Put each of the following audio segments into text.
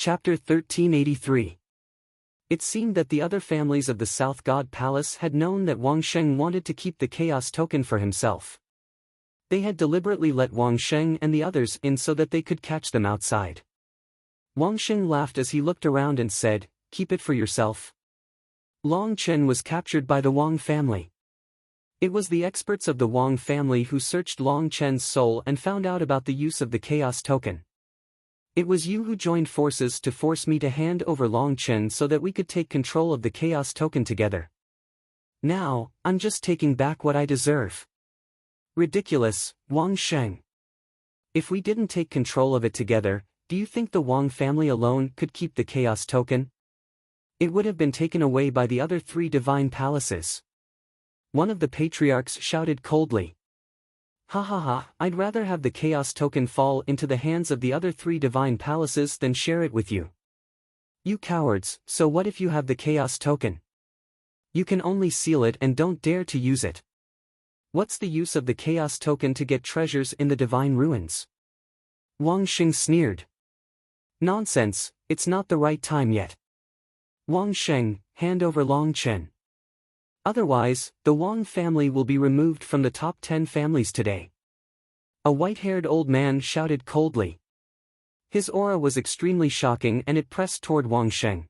Chapter 1383. It seemed that the other families of the South God Palace had known that Wang Sheng wanted to keep the Chaos Token for himself. They had deliberately let Wang Sheng and the others in so that they could catch them outside. Wang Sheng laughed as he looked around and said, "Keep it for yourself." Long Chen was captured by the Wang family. It was the experts of the Wang family who searched Long Chen's soul and found out about the use of the Chaos Token. "It was you who joined forces to force me to hand over Long Chen so that we could take control of the Chaos Token together. Now, I'm just taking back what I deserve." Ridiculous, Wang Sheng. If we didn't take control of it together, do you think the Wang family alone could keep the Chaos Token? It would have been taken away by the other 3 divine palaces. One of the patriarchs shouted coldly. "Ha ha ha, I'd rather have the Chaos Token fall into the hands of the other 3 divine palaces than share it with you. You cowards, so what if you have the Chaos Token? You can only seal it and don't dare to use it. What's the use of the Chaos Token to get treasures in the divine ruins?" Wang Sheng sneered. "Nonsense, it's not the right time yet. Wang Sheng, hand over Long Chen. Otherwise, the Wang family will be removed from the top 10 families today." A white-haired old man shouted coldly. His aura was extremely shocking and it pressed toward Wang Sheng.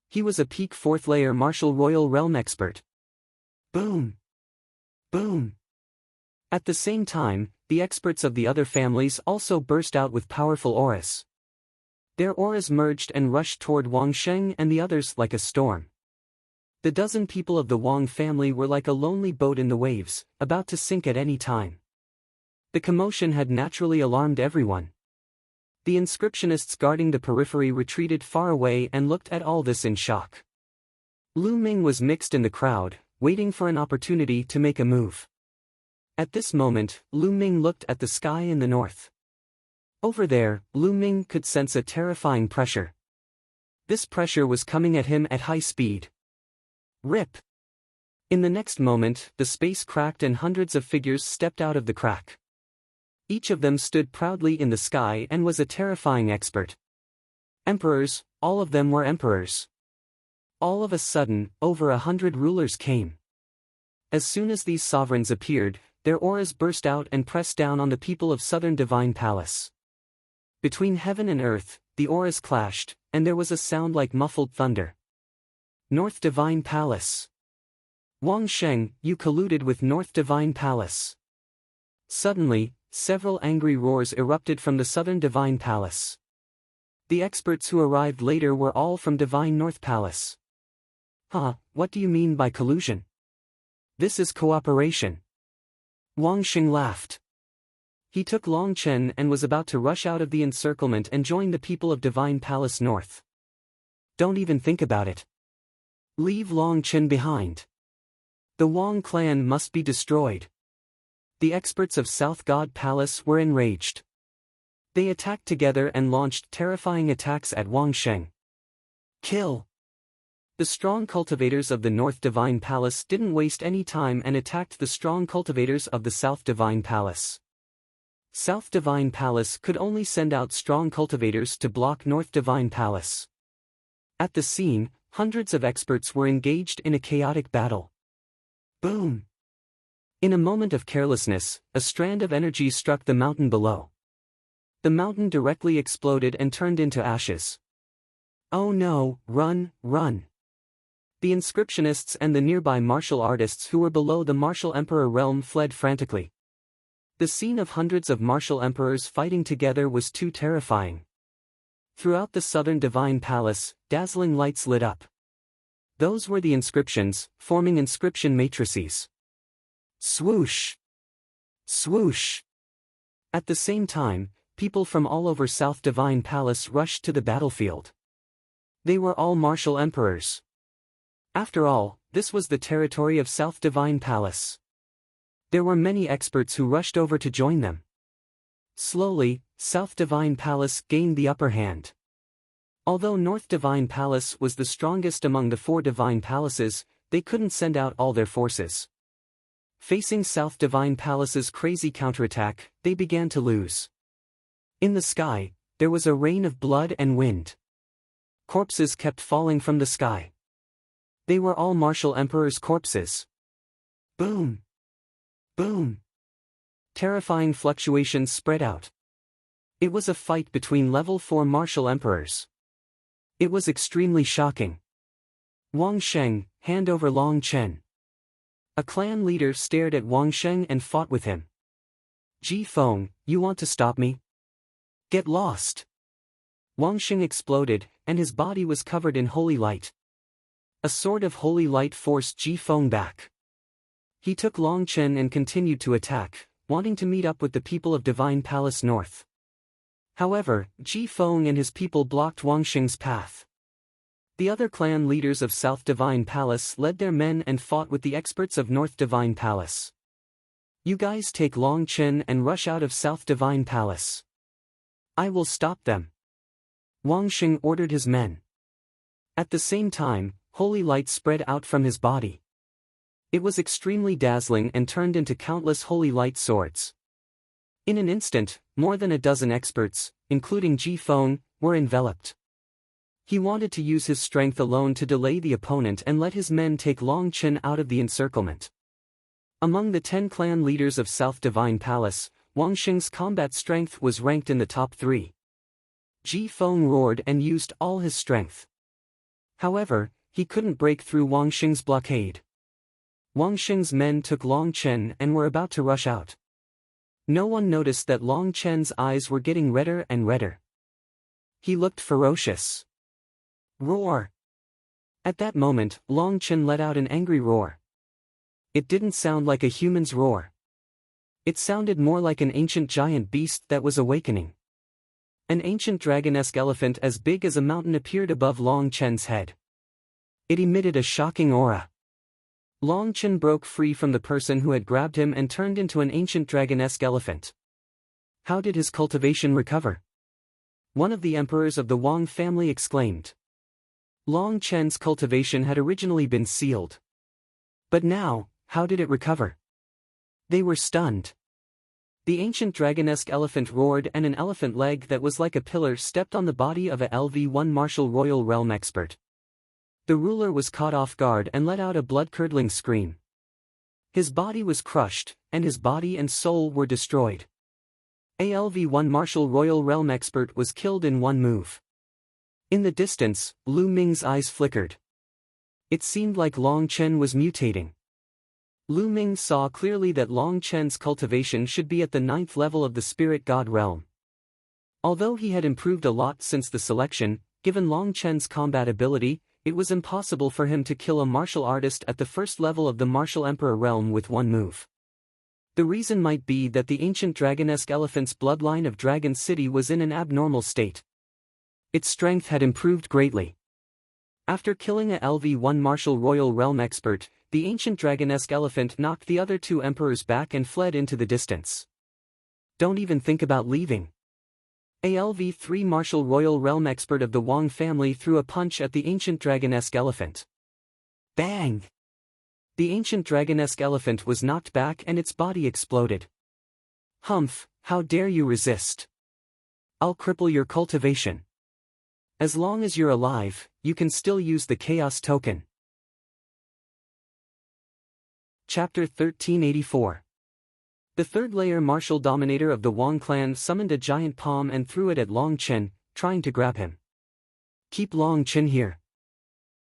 He was a peak 4th layer martial royal realm expert. Boom! Boom! At the same time, the experts of the other families also burst out with powerful auras. Their auras merged and rushed toward Wang Sheng and the others like a storm. The dozen people of the Wang family were like a lonely boat in the waves, about to sink at any time. The commotion had naturally alarmed everyone. The inscriptionists guarding the periphery retreated far away and looked at all this in shock. Lu Ming was mixed in the crowd, waiting for an opportunity to make a move. At this moment, Lu Ming looked at the sky in the north. Over there, Lu Ming could sense a terrifying pressure. This pressure was coming at him at high speed. Rip! In the next moment, the space cracked and hundreds of figures stepped out of the crack. Each of them stood proudly in the sky and was a terrifying expert. Emperors, all of them were emperors. All of a sudden, over 100 rulers came. As soon as these sovereigns appeared, their auras burst out and pressed down on the people of Southern Divine Palace. Between heaven and earth, the auras clashed, and there was a sound like muffled thunder. North Divine Palace. Wang Sheng, you colluded with North Divine Palace. Suddenly, several angry roars erupted from the Southern Divine Palace. The experts who arrived later were all from Divine North Palace. "Huh, what do you mean by collusion? This is cooperation." Wang Sheng laughed. He took Long Chen and was about to rush out of the encirclement and join the people of Divine Palace North. "Don't even think about it. Leave Long Chen behind. The Wang clan must be destroyed." The experts of South God Palace were enraged. They attacked together and launched terrifying attacks at Wang Sheng. Kill! The strong cultivators of the North Divine Palace didn't waste any time and attacked the strong cultivators of the South Divine Palace. South Divine Palace could only send out strong cultivators to block North Divine Palace. At the scene, hundreds of experts were engaged in a chaotic battle. Boom! In a moment of carelessness, a strand of energy struck the mountain below. The mountain directly exploded and turned into ashes. "Oh no, run, run!" The inscriptionists and the nearby martial artists who were below the martial emperor realm fled frantically. The scene of hundreds of martial emperors fighting together was too terrifying. Throughout the Southern Divine Palace, dazzling lights lit up. Those were the inscriptions, forming inscription matrices. Swoosh! Swoosh! At the same time, people from all over South Divine Palace rushed to the battlefield. They were all martial emperors. After all, this was the territory of South Divine Palace. There were many experts who rushed over to join them. Slowly, South Divine Palace gained the upper hand. Although North Divine Palace was the strongest among the 4 divine palaces, they couldn't send out all their forces. Facing South Divine Palace's crazy counterattack, they began to lose. In the sky, there was a rain of blood and wind. Corpses kept falling from the sky. They were all martial emperors' corpses. Boom! Boom! Terrifying fluctuations spread out. It was a fight between level 4 martial emperors. It was extremely shocking. Wang Sheng, hand over Long Chen. A clan leader stared at Wang Sheng and fought with him. Ji Feng, you want to stop me? Get lost! Wang Sheng exploded, and his body was covered in holy light. A sword of holy light forced Ji Feng back. He took Long Chen and continued to attack, wanting to meet up with the people of Divine Palace North. However, Ji Feng and his people blocked Wang Sheng's path. The other clan leaders of South Divine Palace led their men and fought with the experts of North Divine Palace. You guys take Long Chen and rush out of South Divine Palace. I will stop them. Wang Sheng ordered his men. At the same time, holy light spread out from his body. It was extremely dazzling and turned into countless holy light swords. In an instant, more than a dozen experts, including Ji Feng, were enveloped. He wanted to use his strength alone to delay the opponent and let his men take Long Chen out of the encirclement. Among the 10 clan leaders of South Divine Palace, Wang Sheng's combat strength was ranked in the top 3. Ji Feng roared and used all his strength. However, he couldn't break through Wang Sheng's blockade. Wang Sheng's men took Long Chen and were about to rush out. No one noticed that Long Chen's eyes were getting redder and redder. He looked ferocious. Roar! At that moment, Long Chen let out an angry roar. It didn't sound like a human's roar. It sounded more like an ancient giant beast that was awakening. An ancient dragon-esque elephant as big as a mountain appeared above Long Chen's head. It emitted a shocking aura. Long Chen broke free from the person who had grabbed him and turned into an ancient dragon-esque elephant. How did his cultivation recover? One of the emperors of the Wang family exclaimed. Long Chen's cultivation had originally been sealed. But now, how did it recover? They were stunned. The ancient dragon-esque elephant roared and an elephant leg that was like a pillar stepped on the body of a LV1 martial royal realm expert. The ruler was caught off guard and let out a blood-curdling scream. His body was crushed, and his body and soul were destroyed. ALV1 martial royal realm expert was killed in one move. In the distance, Lu Ming's eyes flickered. It seemed like Long Chen was mutating. Lu Ming saw clearly that Long Chen's cultivation should be at the 9th level of the spirit god realm. Although he had improved a lot since the selection, given Long Chen's combat ability, it was impossible for him to kill a martial artist at the 1st level of the martial emperor realm with one move. The reason might be that the ancient dragon-esque elephant's bloodline of Dragon City was in an abnormal state. Its strength had improved greatly. After killing a LV1 martial royal realm expert, the ancient dragon-esque elephant knocked the other 2 emperors back and fled into the distance. Don't even think about leaving. ALV3 martial royal realm expert of the Wang family threw a punch at the ancient dragon-esque elephant. Bang! The ancient dragon-esque elephant was knocked back and its body exploded. Humph, how dare you resist? I'll cripple your cultivation. As long as you're alive, you can still use the Chaos Token. Chapter 1384. The 3rd layer martial dominator of the Wang clan summoned a giant palm and threw it at Long Chen, trying to grab him. Keep Long Chen here.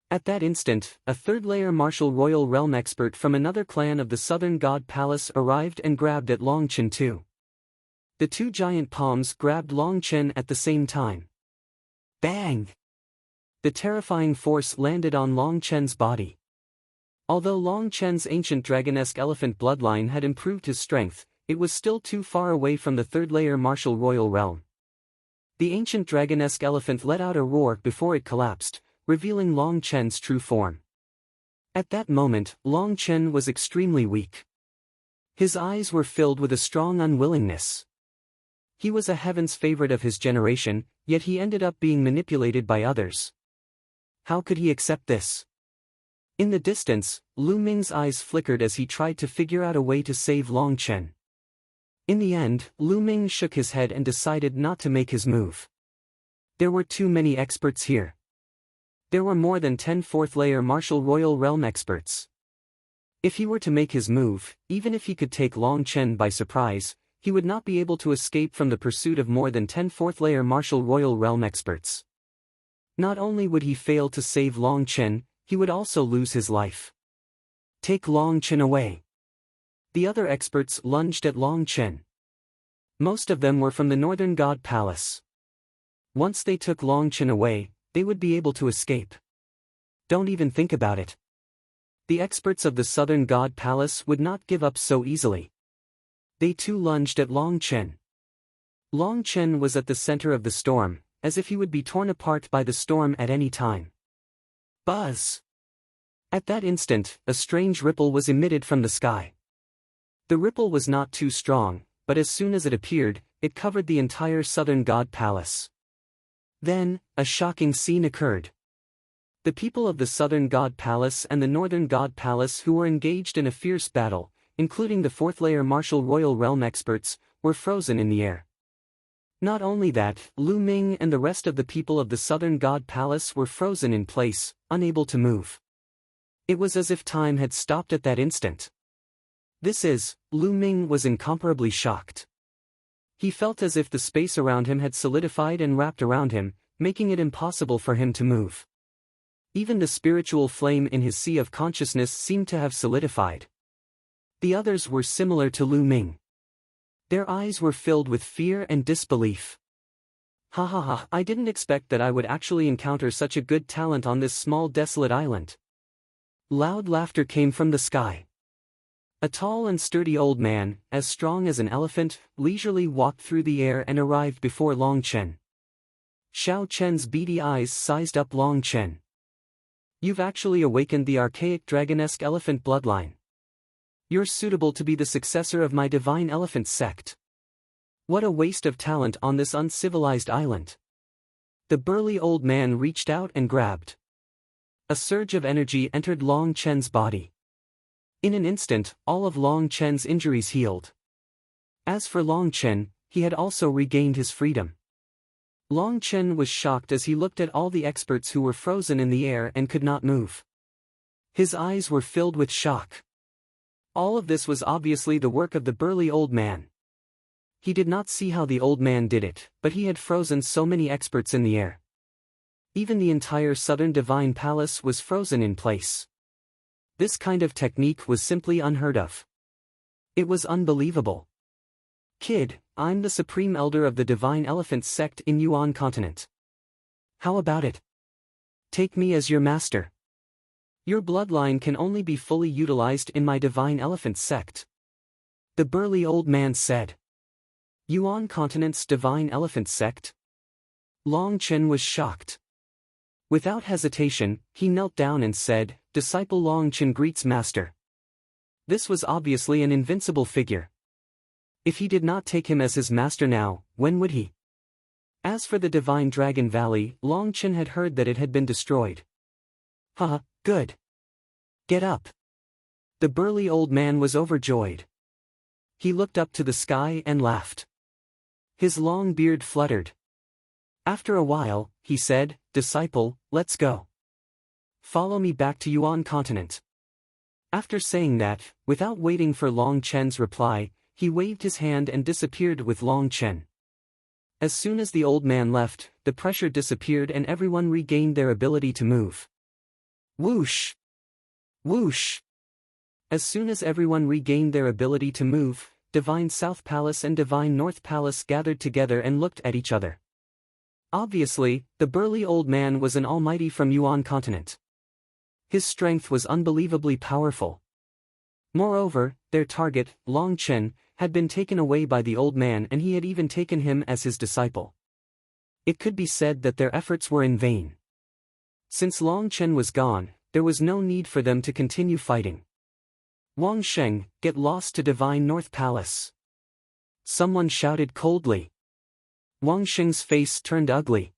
At that instant, a 3rd layer martial royal realm expert from another clan of the Southern God Palace arrived and grabbed at Long Chen too. The 2 giant palms grabbed Long Chen at the same time. Bang! The terrifying force landed on Long Chen's body. Although Long Chen's ancient dragon-esque elephant bloodline had improved his strength, it was still too far away from the 3rd layer martial royal realm. The ancient dragon-esque elephant let out a roar before it collapsed, revealing Long Chen's true form. At that moment, Long Chen was extremely weak. His eyes were filled with a strong unwillingness. He was a heaven's favorite of his generation, yet he ended up being manipulated by others. How could he accept this? In the distance, Lu Ming's eyes flickered as he tried to figure out a way to save Long Chen. In the end, Lu Ming shook his head and decided not to make his move. There were too many experts here. There were more than 10 fourth-layer martial royal realm experts. If he were to make his move, even if he could take Long Chen by surprise, he would not be able to escape from the pursuit of more than 10 fourth-layer martial royal realm experts. Not only would he fail to save Long Chen, he would also lose his life. Take Long Chen away. The other experts lunged at Long Chen. Most of them were from the Northern God Palace. Once they took Long Chen away, they would be able to escape. Don't even think about it. The experts of the Southern God Palace would not give up so easily. They too lunged at Long Chen. Long Chen was at the center of the storm, as if he would be torn apart by the storm at any time. Buzz! At that instant, a strange ripple was emitted from the sky. The ripple was not too strong, but as soon as it appeared, it covered the entire Southern God Palace. Then, a shocking scene occurred. The people of the Southern God Palace and the Northern God Palace who were engaged in a fierce battle, including the fourth-layer martial royal realm experts, were frozen in the air. Not only that, Lu Ming and the rest of the people of the Southern God Palace were frozen in place, unable to move. It was as if time had stopped at that instant. Lu Ming was incomparably shocked. He felt as if the space around him had solidified and wrapped around him, making it impossible for him to move. Even the spiritual flame in his sea of consciousness seemed to have solidified. The others were similar to Lu Ming. Their eyes were filled with fear and disbelief. Ha ha ha, I didn't expect that I would actually encounter such a good talent on this small desolate island. Loud laughter came from the sky. A tall and sturdy old man, as strong as an elephant, leisurely walked through the air and arrived before Long Chen. Xiao Chen's beady eyes sized up Long Chen. You've actually awakened the archaic dragonesque elephant bloodline. You're suitable to be the successor of my divine elephant sect. What a waste of talent on this uncivilized island. The burly old man reached out and grabbed. A surge of energy entered Long Chen's body. In an instant, all of Long Chen's injuries healed. As for Long Chen, he had also regained his freedom. Long Chen was shocked as he looked at all the experts who were frozen in the air and could not move. His eyes were filled with shock. All of this was obviously the work of the burly old man. He did not see how the old man did it, but he had frozen so many experts in the air. Even the entire Southern Divine Palace was frozen in place. This kind of technique was simply unheard of. It was unbelievable. Kid, I'm the Supreme Elder of the Divine Elephant Sect in Yuan Continent. How about it? Take me as your master. Your bloodline can only be fully utilized in my Divine Elephant Sect. The burly old man said. Yuan Continent's Divine Elephant Sect? Long Chen was shocked. Without hesitation, he knelt down and said, Disciple Long Chen greets Master. This was obviously an invincible figure. If he did not take him as his master now, when would he? As for the Divine Dragon Valley, Long Chen had heard that it had been destroyed. Haha, good. Get up. The burly old man was overjoyed. He looked up to the sky and laughed. His long beard fluttered. After a while, he said, Disciple, let's go. Follow me back to Yuan Continent. After saying that, without waiting for Long Chen's reply, he waved his hand and disappeared with Long Chen. As soon as the old man left, the pressure disappeared and everyone regained their ability to move. Whoosh! Whoosh! As soon as everyone regained their ability to move, Divine South Palace and Divine North Palace gathered together and looked at each other. Obviously, the burly old man was an almighty from Yuan Continent. His strength was unbelievably powerful. Moreover, their target, Long Chen, had been taken away by the old man and he had even taken him as his disciple. It could be said that their efforts were in vain. Since Long Chen was gone, there was no need for them to continue fighting. Wang Sheng, get lost to Divine North Palace. Someone shouted coldly. Wang Sheng's face turned ugly.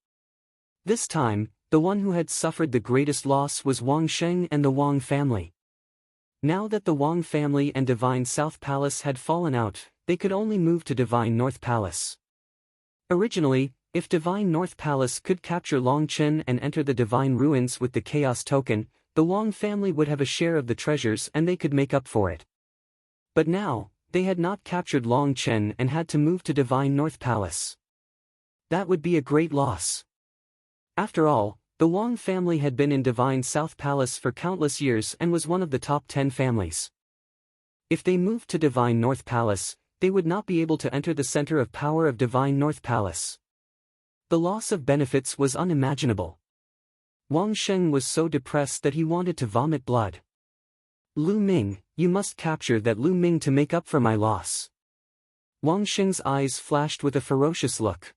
This time, the one who had suffered the greatest loss was Wang Sheng and the Wang family. Now that the Wang family and Divine South Palace had fallen out, they could only move to Divine North Palace. Originally, if Divine North Palace could capture Long Chen and enter the Divine Ruins with the Chaos Token, the Wang family would have a share of the treasures and they could make up for it. But now, they had not captured Long Chen and had to move to Divine North Palace. That would be a great loss. After all, the Wang family had been in Divine South Palace for countless years and was one of the top 10 families. If they moved to Divine North Palace, they would not be able to enter the center of power of Divine North Palace. The loss of benefits was unimaginable. Wang Sheng was so depressed that he wanted to vomit blood. Lu Ming, you must capture that Lu Ming to make up for my loss. Wang Sheng's eyes flashed with a ferocious look.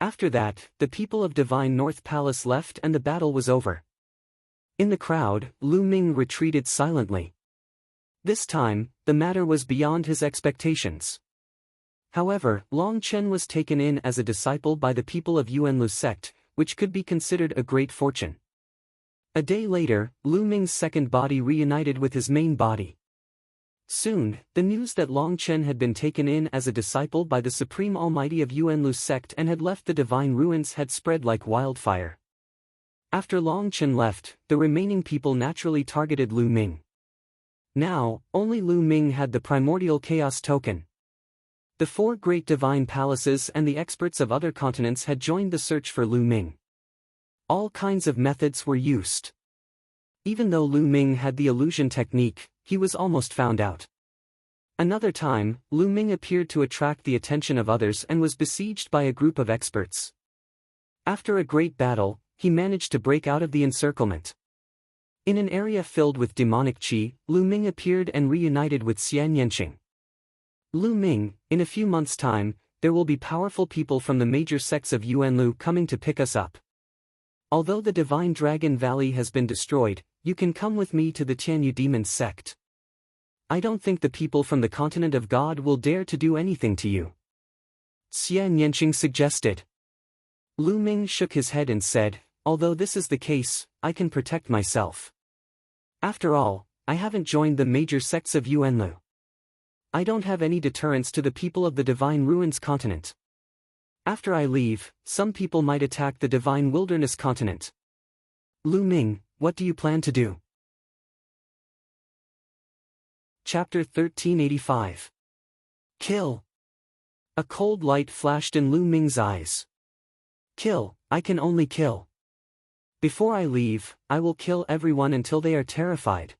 After that, the people of Divine North Palace left and the battle was over. In the crowd, Lu Ming retreated silently. This time, the matter was beyond his expectations. However, Long Chen was taken in as a disciple by the people of Yuanlu sect, which could be considered a great fortune. A day later, Lu Ming's second body reunited with his main body. Soon, the news that Long Chen had been taken in as a disciple by the Supreme Almighty of Yuanlu sect and had left the Divine Ruins had spread like wildfire. After Long Chen left, the remaining people naturally targeted Lu Ming. Now, only Lu Ming had the primordial chaos token. The 4 great divine palaces and the experts of other continents had joined the search for Lu Ming. All kinds of methods were used. Even though Lu Ming had the illusion technique, he was almost found out. Another time, Lu Ming appeared to attract the attention of others and was besieged by a group of experts. After a great battle, he managed to break out of the encirclement. In an area filled with demonic qi, Lu Ming appeared and reunited with Xian Yanqing. Lu Ming, in a few months' time, there will be powerful people from the major sects of Yuanlu coming to pick us up. Although the Divine Dragon Valley has been destroyed, you can come with me to the Tianyu Demon sect. I don't think the people from the continent of God will dare to do anything to you. Xian Yanqing suggested. Lu Ming shook his head and said, although this is the case, I can protect myself. After all, I haven't joined the major sects of Yuanlu. I don't have any deterrence to the people of the Divine Ruins continent. After I leave, some people might attack the Divine Wilderness continent. Lu Ming, what do you plan to do? Chapter 1385. Kill. A cold light flashed in Lu Ming's eyes. Kill, I can only kill. Before I leave, I will kill everyone until they are terrified.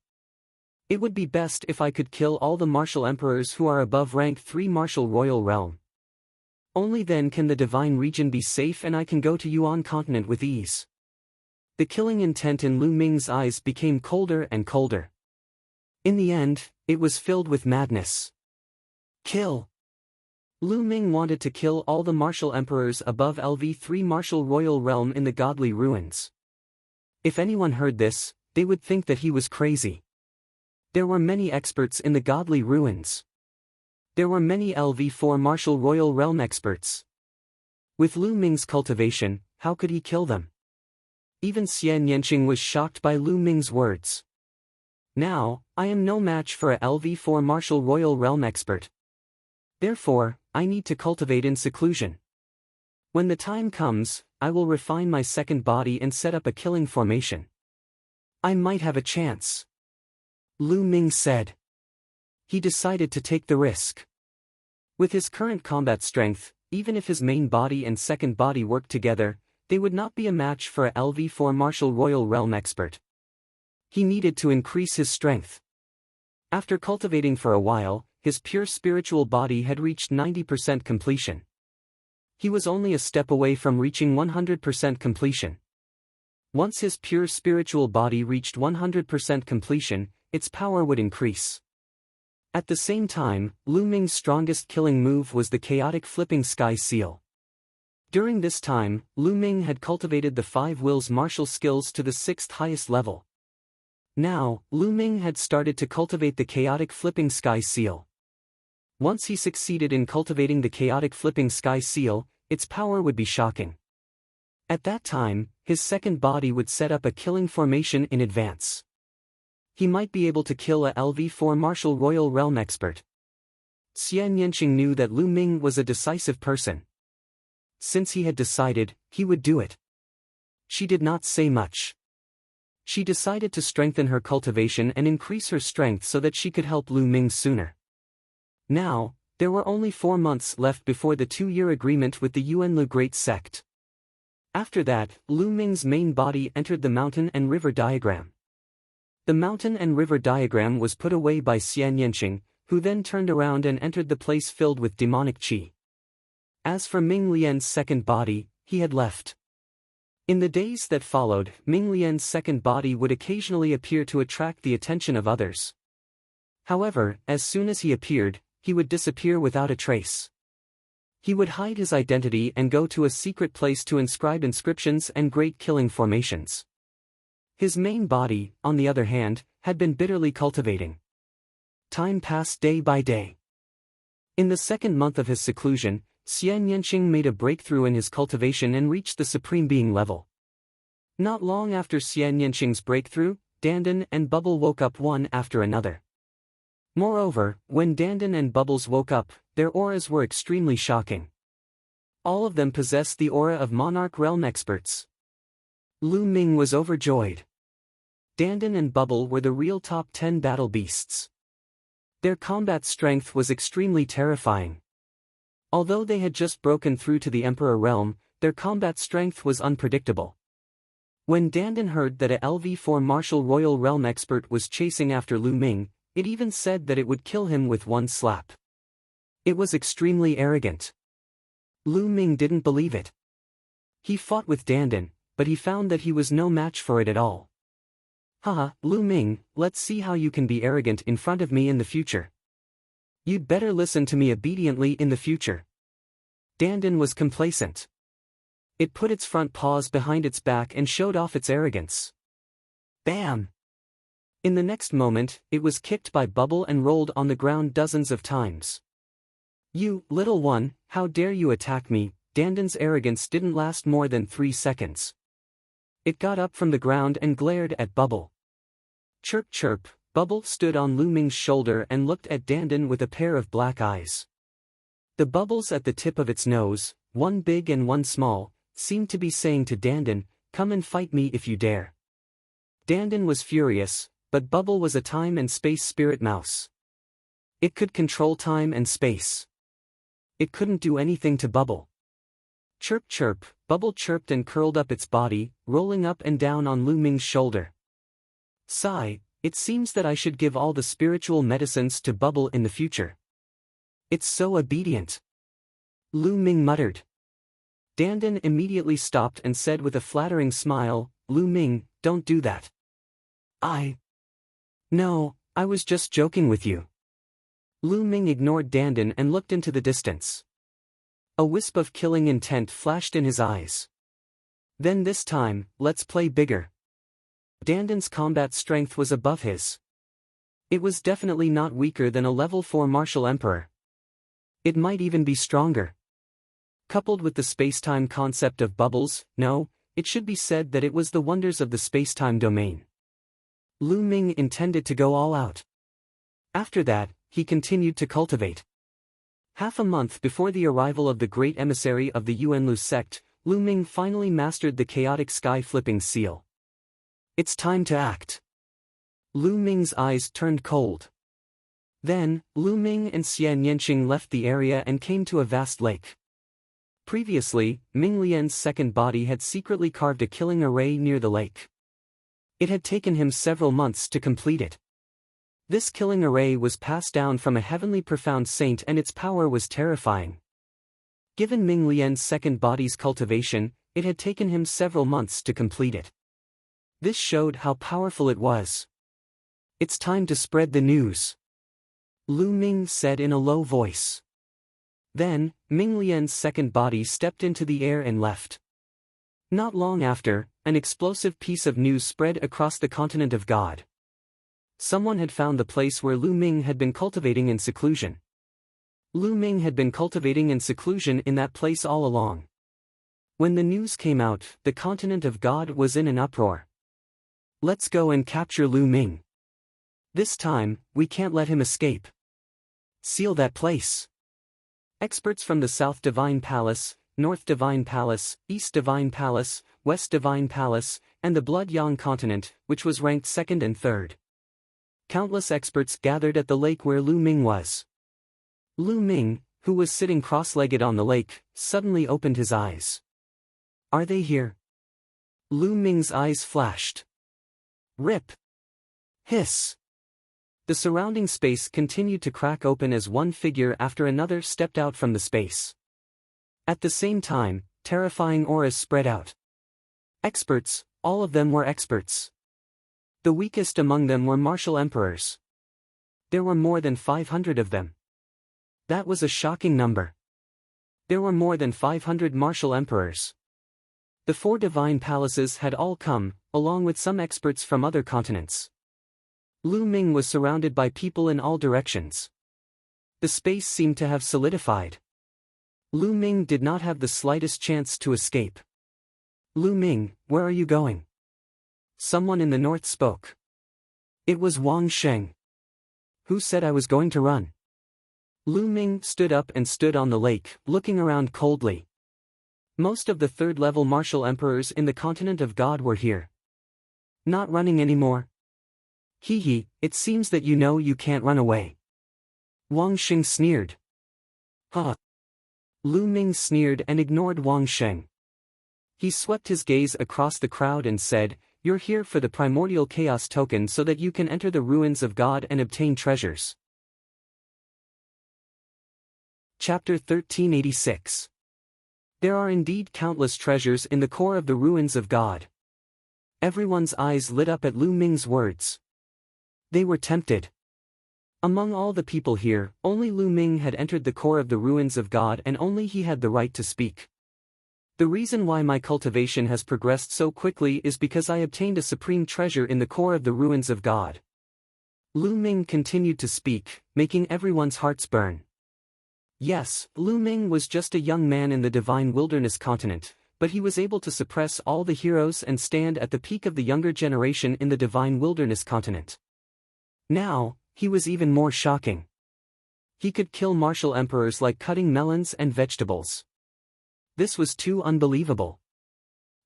It would be best if I could kill all the martial emperors who are above rank 3 martial royal realm. Only then can the divine region be safe and I can go to Yuan continent with ease. The killing intent in Lu Ming's eyes became colder and colder. In the end, it was filled with madness. Kill. Lu Ming wanted to kill all the martial emperors above LV3 martial royal realm in the godly ruins. If anyone heard this, they would think that he was crazy. There were many experts in the godly ruins. There were many LV4 martial royal realm experts. With Lu Ming's cultivation, how could he kill them? Even Xian Yanqing was shocked by Lu Ming's words. Now, I am no match for a LV4 martial royal realm expert. Therefore, I need to cultivate in seclusion. When the time comes, I will refine my second body and set up a killing formation. I might have a chance. Lu Ming said. He decided to take the risk. With his current combat strength, even if his main body and second body worked together, they would not be a match for a LV4 martial royal realm expert. He needed to increase his strength. After cultivating for a while, his pure spiritual body had reached 90% completion. He was only a step away from reaching 100% completion. Once his pure spiritual body reached 100% completion, its power would increase. At the same time, Lu Ming's strongest killing move was the chaotic flipping sky seal. During this time, Lu Ming had cultivated the 5 wills martial skills to the 6th highest level. Now, Lu Ming had started to cultivate the chaotic flipping sky seal. Once he succeeded in cultivating the chaotic flipping sky seal, its power would be shocking. At that time, his second body would set up a killing formation in advance. He might be able to kill a LV4 martial royal realm expert. Xian Yanqing knew that Lu Ming was a decisive person. Since he had decided, he would do it. She did not say much. She decided to strengthen her cultivation and increase her strength so that she could help Lu Ming sooner. Now, there were only 4 months left before the 2-year agreement with the Yuanlu Great Sect. After that, Lu Ming's main body entered the mountain and river diagram. The mountain and river diagram was put away by Xian Yanqing, who then turned around and entered the place filled with demonic qi. As for Ming Lian's second body, he had left. In the days that followed, Ming Lian's second body would occasionally appear to attract the attention of others. However, as soon as he appeared, he would disappear without a trace. He would hide his identity and go to a secret place to inscribe inscriptions and great killing formations. His main body, on the other hand, had been bitterly cultivating. Time passed day by day. In the second month of his seclusion, Xian Yanqing made a breakthrough in his cultivation and reached the Supreme Being level. Not long after Xian Yanqing's breakthrough, Dandan and Bubble woke up one after another. Moreover, when Dandan and Bubbles woke up, their auras were extremely shocking. All of them possessed the aura of Monarch Realm experts. Lu Ming was overjoyed. Dandan and Bubble were the real top 10 battle beasts. Their combat strength was extremely terrifying. Although they had just broken through to the Emperor realm, their combat strength was unpredictable. When Dandan heard that a LV4 Martial Royal Realm expert was chasing after Lu Ming, it even said that it would kill him with one slap. It was extremely arrogant. Lu Ming didn't believe it. He fought with Dandan, but he found that he was no match for it at all. Haha, Lu Ming, let's see how you can be arrogant in front of me in the future. You'd better listen to me obediently in the future. Dandan was complacent. It put its front paws behind its back and showed off its arrogance. Bam! In the next moment, it was kicked by Bubble and rolled on the ground dozens of times. You, little one, how dare you attack me? Dandan's arrogance didn't last more than 3 seconds. It got up from the ground and glared at Bubble. Chirp chirp, Bubble stood on Lu Ming's shoulder and looked at Dandan with a pair of black eyes. The bubbles at the tip of its nose, one big and one small, seemed to be saying to Dandan, "Come and fight me if you dare." Dandan was furious, but Bubble was a time and space spirit mouse. It could control time and space. It couldn't do anything to Bubble. Chirp chirp, Bubble chirped and curled up its body, rolling up and down on Lu Ming's shoulder. Sigh, it seems that I should give all the spiritual medicines to Bubble in the future. It's so obedient. Lu Ming muttered. Dandan immediately stopped and said with a flattering smile, "Lu Ming, don't do that." No, I was just joking with you." Lu Ming ignored Dandan and looked into the distance. A wisp of killing intent flashed in his eyes. Then this time, let's play bigger. Dandan's combat strength was above his. It was definitely not weaker than a level 4 martial emperor. It might even be stronger. Coupled with the space-time concept of bubbles, no, it should be said that it was the wonders of the space-time domain. Lu Ming intended to go all out. After that, he continued to cultivate. Half a month before the arrival of the great emissary of the Yuanlu sect, Lu Ming finally mastered the chaotic sky-flipping seal. It's time to act. Lu Ming's eyes turned cold. Then, Lu Ming and Xian Yanqing left the area and came to a vast lake. Previously, Ming Lian's second body had secretly carved a killing array near the lake. It had taken him several months to complete it. This killing array was passed down from a heavenly profound saint and its power was terrifying. Given Ming Lian's second body's cultivation, it had taken him several months to complete it. This showed how powerful it was. It's time to spread the news, Lu Ming said in a low voice. Then, Ming Lian's second body stepped into the air and left. Not long after, an explosive piece of news spread across the continent of God. Someone had found the place where Lu Ming had been cultivating in seclusion. Lu Ming had been cultivating in seclusion in that place all along. When the news came out, the continent of God was in an uproar. Let's go and capture Lu Ming. This time, we can't let him escape. Seal that place. Experts from the South Divine Palace, North Divine Palace, East Divine Palace, West Divine Palace, and the Blood Yang continent, which was ranked second and third. Countless experts gathered at the lake where Lu Ming was. Lu Ming, who was sitting cross-legged on the lake, suddenly opened his eyes. Are they here? Lu Ming's eyes flashed. Rip! Hiss! The surrounding space continued to crack open as one figure after another stepped out from the space. At the same time, terrifying auras spread out. Experts, all of them were experts. The weakest among them were martial emperors. There were more than 500 of them. That was a shocking number. There were more than 500 martial emperors. The 4 divine palaces had all come, along with some experts from other continents. Lu Ming was surrounded by people in all directions. The space seemed to have solidified. Lu Ming did not have the slightest chance to escape. Lu Ming, where are you going? Someone in the north spoke. It was Wang Sheng. Who said I was going to run? Lu Ming stood up and stood on the lake, looking around coldly. Most of the third-level martial emperors in the continent of God were here. Not running anymore? Hee, it seems that you know you can't run away. Wang Sheng sneered. Huh. Lu Ming sneered and ignored Wang Sheng. He swept his gaze across the crowd and said, You're here for the primordial chaos token so that you can enter the ruins of God and obtain treasures. Chapter 1386. There are indeed countless treasures in the core of the ruins of God. Everyone's eyes lit up at Lu Ming's words. They were tempted. Among all the people here, only Lu Ming had entered the core of the ruins of God and only he had the right to speak. The reason why my cultivation has progressed so quickly is because I obtained a supreme treasure in the core of the ruins of God. Lu Ming continued to speak, making everyone's hearts burn. Yes, Lu Ming was just a young man in the divine wilderness continent, but he was able to suppress all the heroes and stand at the peak of the younger generation in the divine wilderness continent. Now, he was even more shocking. He could kill martial emperors like cutting melons and vegetables. This was too unbelievable.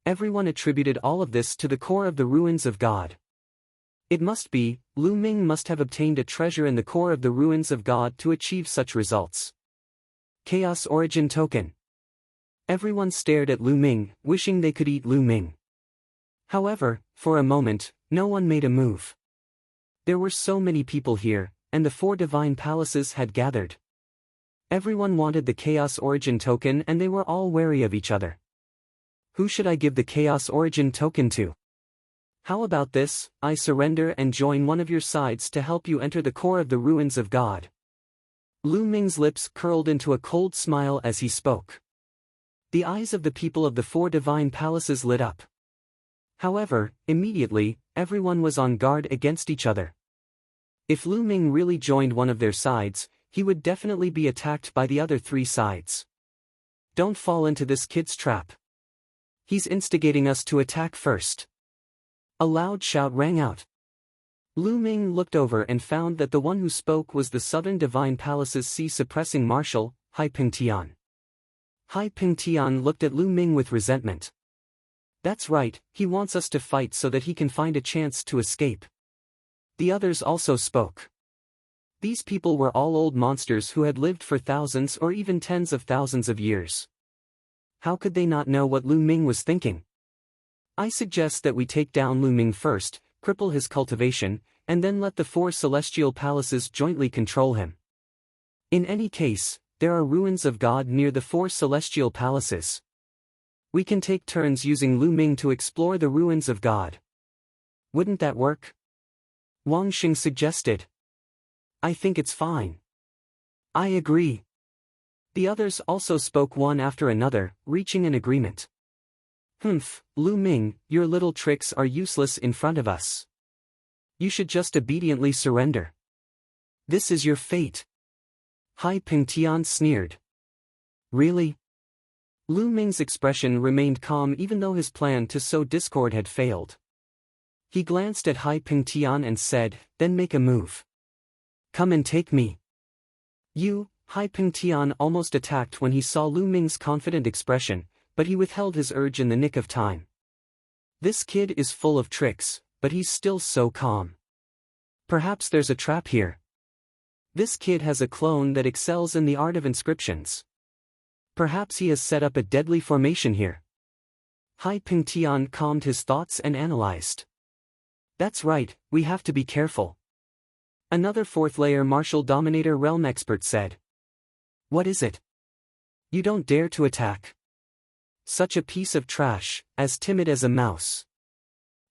Everyone attributed all of this to the core of the ruins of God. It must be, Lu Ming must have obtained a treasure in the core of the ruins of God to achieve such results. Chaos Origin Token. Everyone stared at Lu Ming, wishing they could eat Lu Ming. However, for a moment, no one made a move. There were so many people here, and the 4 divine palaces had gathered. Everyone wanted the Chaos Origin Token and they were all wary of each other. Who should I give the Chaos Origin Token to? How about this, I surrender and join one of your sides to help you enter the core of the ruins of God. Lu Ming's lips curled into a cold smile as he spoke. The eyes of the people of the 4 divine palaces lit up. However, immediately, everyone was on guard against each other. If Lu Ming really joined one of their sides, he would definitely be attacked by the other 3 sides. Don't fall into this kid's trap. He's instigating us to attack first. A loud shout rang out. Lu Ming looked over and found that the one who spoke was the Southern Divine Palace's sea-suppressing marshal, Hai Pingtian. Hai Pingtian looked at Lu Ming with resentment. That's right, he wants us to fight so that he can find a chance to escape. The others also spoke. These people were all old monsters who had lived for thousands or even tens of thousands of years. How could they not know what Lu Ming was thinking? I suggest that we take down Lu Ming first, cripple his cultivation, and then let the 4 celestial palaces jointly control him. In any case, there are ruins of God near the 4 celestial palaces. We can take turns using Lu Ming to explore the ruins of God. Wouldn't that work? Wang Sheng suggested. I think it's fine. I agree. The others also spoke one after another, reaching an agreement. Humph, Lu Ming, your little tricks are useless in front of us. You should just obediently surrender. This is your fate. Hai Pingtian sneered. Really? Lu Ming's expression remained calm even though his plan to sow discord had failed. He glanced at Hai Pingtian and said, then make a move. Come and take me. You, Hai Pingtian almost attacked when he saw Lu Ming's confident expression, but he withheld his urge in the nick of time. This kid is full of tricks, but he's still so calm. Perhaps there's a trap here. This kid has a clone that excels in the art of inscriptions. Perhaps he has set up a deadly formation here. Hai Pingtian calmed his thoughts and analyzed. That's right, we have to be careful. Another fourth-layer martial dominator realm expert said. What is it? You don't dare to attack. Such a piece of trash, as timid as a mouse.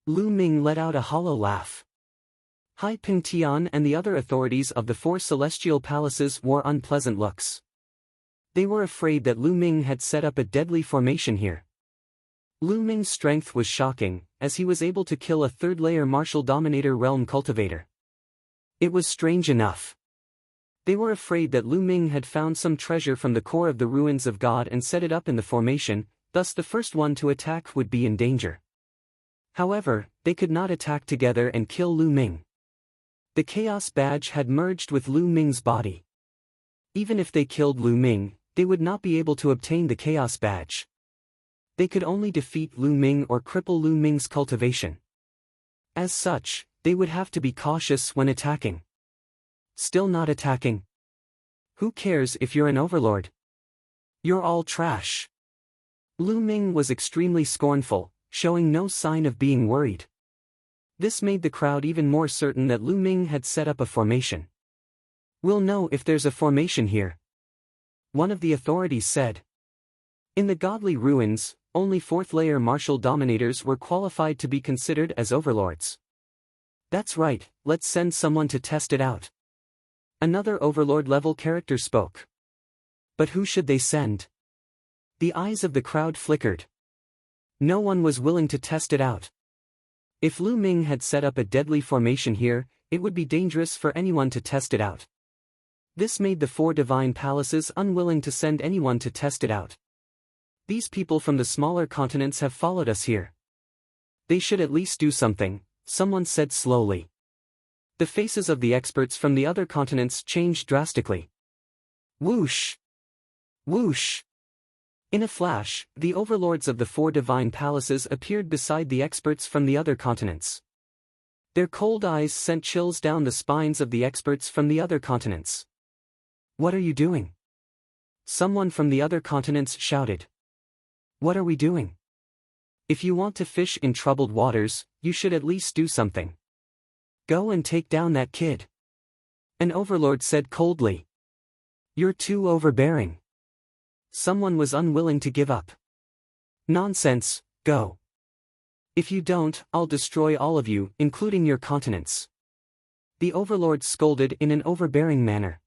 Lu Ming let out a hollow laugh. Hai Pingtian and the other authorities of the four celestial palaces wore unpleasant looks. They were afraid that Lu Ming had set up a deadly formation here. Lu Ming's strength was shocking, as he was able to kill a third-layer martial dominator realm cultivator. It was strange enough. They were afraid that Lu Ming had found some treasure from the core of the ruins of God and set it up in the formation, thus the first one to attack would be in danger. However, they could not attack together and kill Lu Ming. The Chaos Badge had merged with Lu Ming's body. Even if they killed Lu Ming, they would not be able to obtain the Chaos Badge. They could only defeat Lu Ming or cripple Lu Ming's cultivation. As such, they would have to be cautious when attacking. Still not attacking? Who cares if you're an overlord? You're all trash. Lu Ming was extremely scornful, showing no sign of being worried. This made the crowd even more certain that Lu Ming had set up a formation. We'll know if there's a formation here. One of the authorities said. In the godly ruins, only fourth-layer martial dominators were qualified to be considered as overlords. That's right, let's send someone to test it out. Another overlord-level character spoke. But who should they send? The eyes of the crowd flickered. No one was willing to test it out. If Lu Ming had set up a deadly formation here, it would be dangerous for anyone to test it out. This made the four divine palaces unwilling to send anyone to test it out. These people from the smaller continents have followed us here. They should at least do something, someone said slowly. The faces of the experts from the other continents changed drastically. Whoosh! Whoosh! In a flash, the overlords of the four divine palaces appeared beside the experts from the other continents. Their cold eyes sent chills down the spines of the experts from the other continents. What are you doing? Someone from the other continents shouted. What are we doing? If you want to fish in troubled waters, you should at least do something. Go and take down that kid. An overlord said coldly. You're too overbearing. Someone was unwilling to give up. Nonsense, go. If you don't, I'll destroy all of you, including your continents. The overlord scolded in an overbearing manner.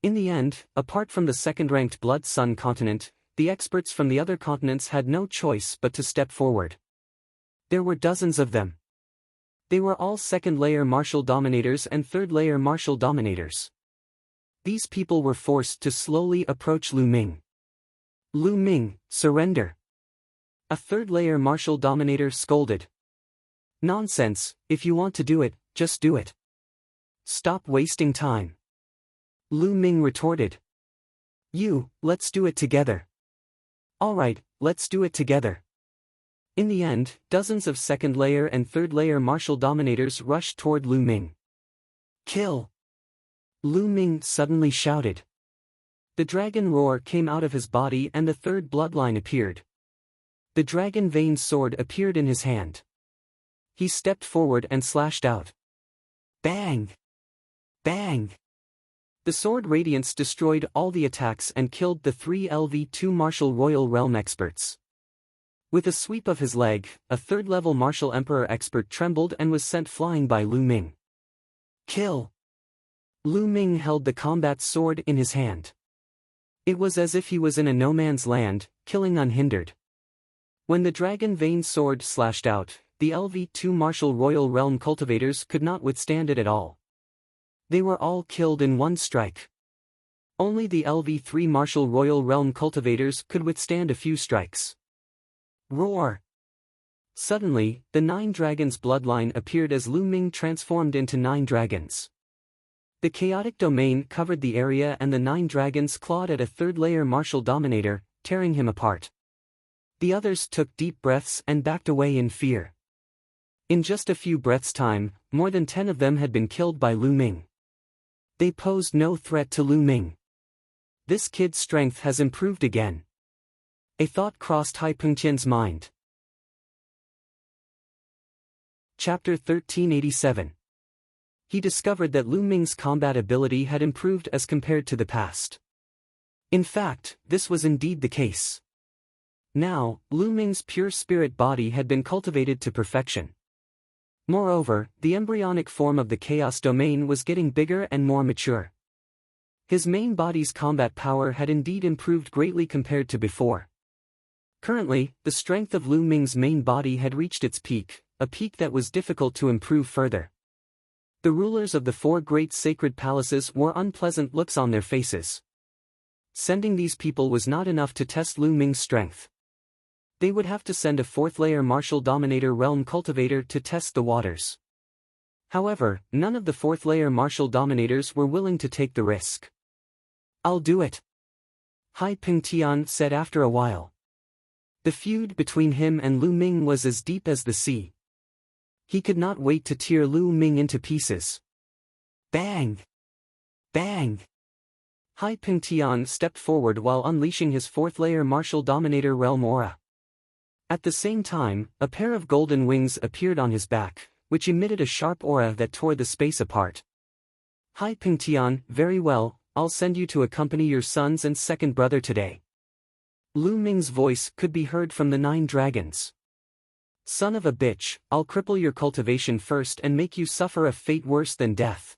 In the end, apart from the second-ranked Blood Sun continent, the experts from the other continents had no choice but to step forward. There were dozens of them. They were all second-layer martial dominators and third-layer martial dominators. These people were forced to slowly approach Lu Ming. Lu Ming, surrender. A third-layer martial dominator scolded. Nonsense, if you want to do it, just do it. Stop wasting time. Lu Ming retorted. Let's do it together. Alright, let's do it together. In the end, dozens of second-layer and third-layer martial dominators rushed toward Lu Ming. Kill! Lu Ming suddenly shouted. The dragon roar came out of his body and the third bloodline appeared. The dragon vein sword appeared in his hand. He stepped forward and slashed out. Bang! Bang! The sword radiance destroyed all the attacks and killed the 3 LV2 martial royal realm experts. With a sweep of his leg, a third-level martial emperor expert trembled and was sent flying by Lu Ming. Kill! Lu Ming held the combat sword in his hand. It was as if he was in a no-man's land, killing unhindered. When the dragon vein sword slashed out, the LV2 martial royal realm cultivators could not withstand it at all. They were all killed in one strike. Only the LV3 martial royal realm cultivators could withstand a few strikes. Roar! Suddenly, the 9 dragons bloodline appeared as Lu Ming transformed into 9 dragons. The chaotic domain covered the area and the 9 dragons clawed at a third-layer martial dominator, tearing him apart. The others took deep breaths and backed away in fear. In just a few breaths' time, more than 10 of them had been killed by Lu Ming. They posed no threat to Lu Ming. This kid's strength has improved again. A thought crossed Hai Pengtian's mind. Chapter 1387. He discovered that Lu Ming's combat ability had improved as compared to the past. In fact, this was indeed the case. Now, Lu Ming's pure spirit body had been cultivated to perfection. Moreover, the embryonic form of the chaos domain was getting bigger and more mature. His main body's combat power had indeed improved greatly compared to before. Currently, the strength of Lu Ming's main body had reached its peak, a peak that was difficult to improve further. The rulers of the 4 great sacred palaces wore unpleasant looks on their faces. Sending these people was not enough to test Lu Ming's strength. They would have to send a 4th-layer martial dominator realm cultivator to test the waters. However, none of the 4th-layer martial dominators were willing to take the risk. "I'll do it," Hai Pengtian said after a while. The feud between him and Lu Ming was as deep as the sea. He could not wait to tear Lu Ming into pieces. Bang! Bang! Hai Pengtian stepped forward while unleashing his 4th-layer martial dominator realm aura. At the same time, a pair of golden wings appeared on his back, which emitted a sharp aura that tore the space apart. "Hai Pengtian, very well, I'll send you to accompany your sons and second brother today." Lu Ming's voice could be heard from the 9 dragons. "Son of a bitch, I'll cripple your cultivation first and make you suffer a fate worse than death,"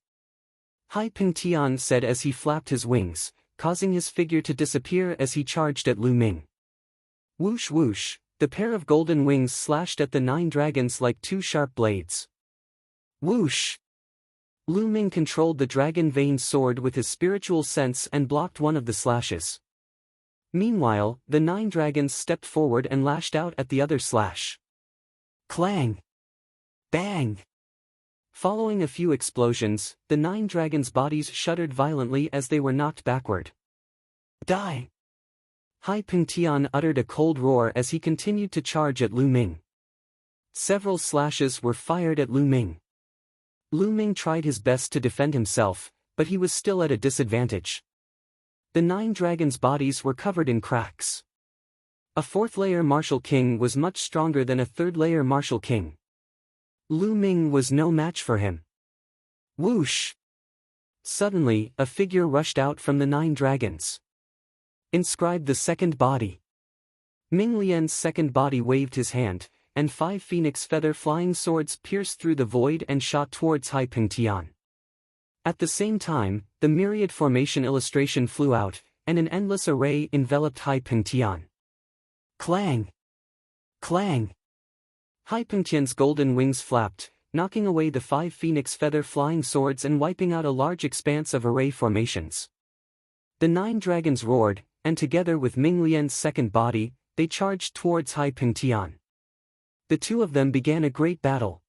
Hai Pengtian said as he flapped his wings, causing his figure to disappear as he charged at Lu Ming. Whoosh whoosh, the pair of golden wings slashed at the 9 dragons like 2 sharp blades. Whoosh! Lu Ming controlled the dragon-veined sword with his spiritual sense and blocked one of the slashes. Meanwhile, the 9 dragons stepped forward and lashed out at the other slash. Clang! Bang! Following a few explosions, the 9 dragons' bodies shuddered violently as they were knocked backward. Die! Hai Pengtian uttered a cold roar as he continued to charge at Lu Ming. Several slashes were fired at Lu Ming. Lu Ming tried his best to defend himself, but he was still at a disadvantage. The 9 dragons' bodies were covered in cracks. A 4th-layer martial king was much stronger than a 3rd-layer martial king. Lu Ming was no match for him. Whoosh! Suddenly, a figure rushed out from the 9 dragons. Inscribed the second body. Ming Lian's second body waved his hand, and 5 phoenix feather flying swords pierced through the void and shot towards Hai Pengtian. At the same time, the myriad formation illustration flew out, and an endless array enveloped Hai Pengtian. Clang! Clang! Hai Pengtian's golden wings flapped, knocking away the 5 phoenix feather flying swords and wiping out a large expanse of array formations. The 9 dragons roared, and together with Ming Lian's second body, they charged towards Hai Pengtian. The 2 of them began a great battle.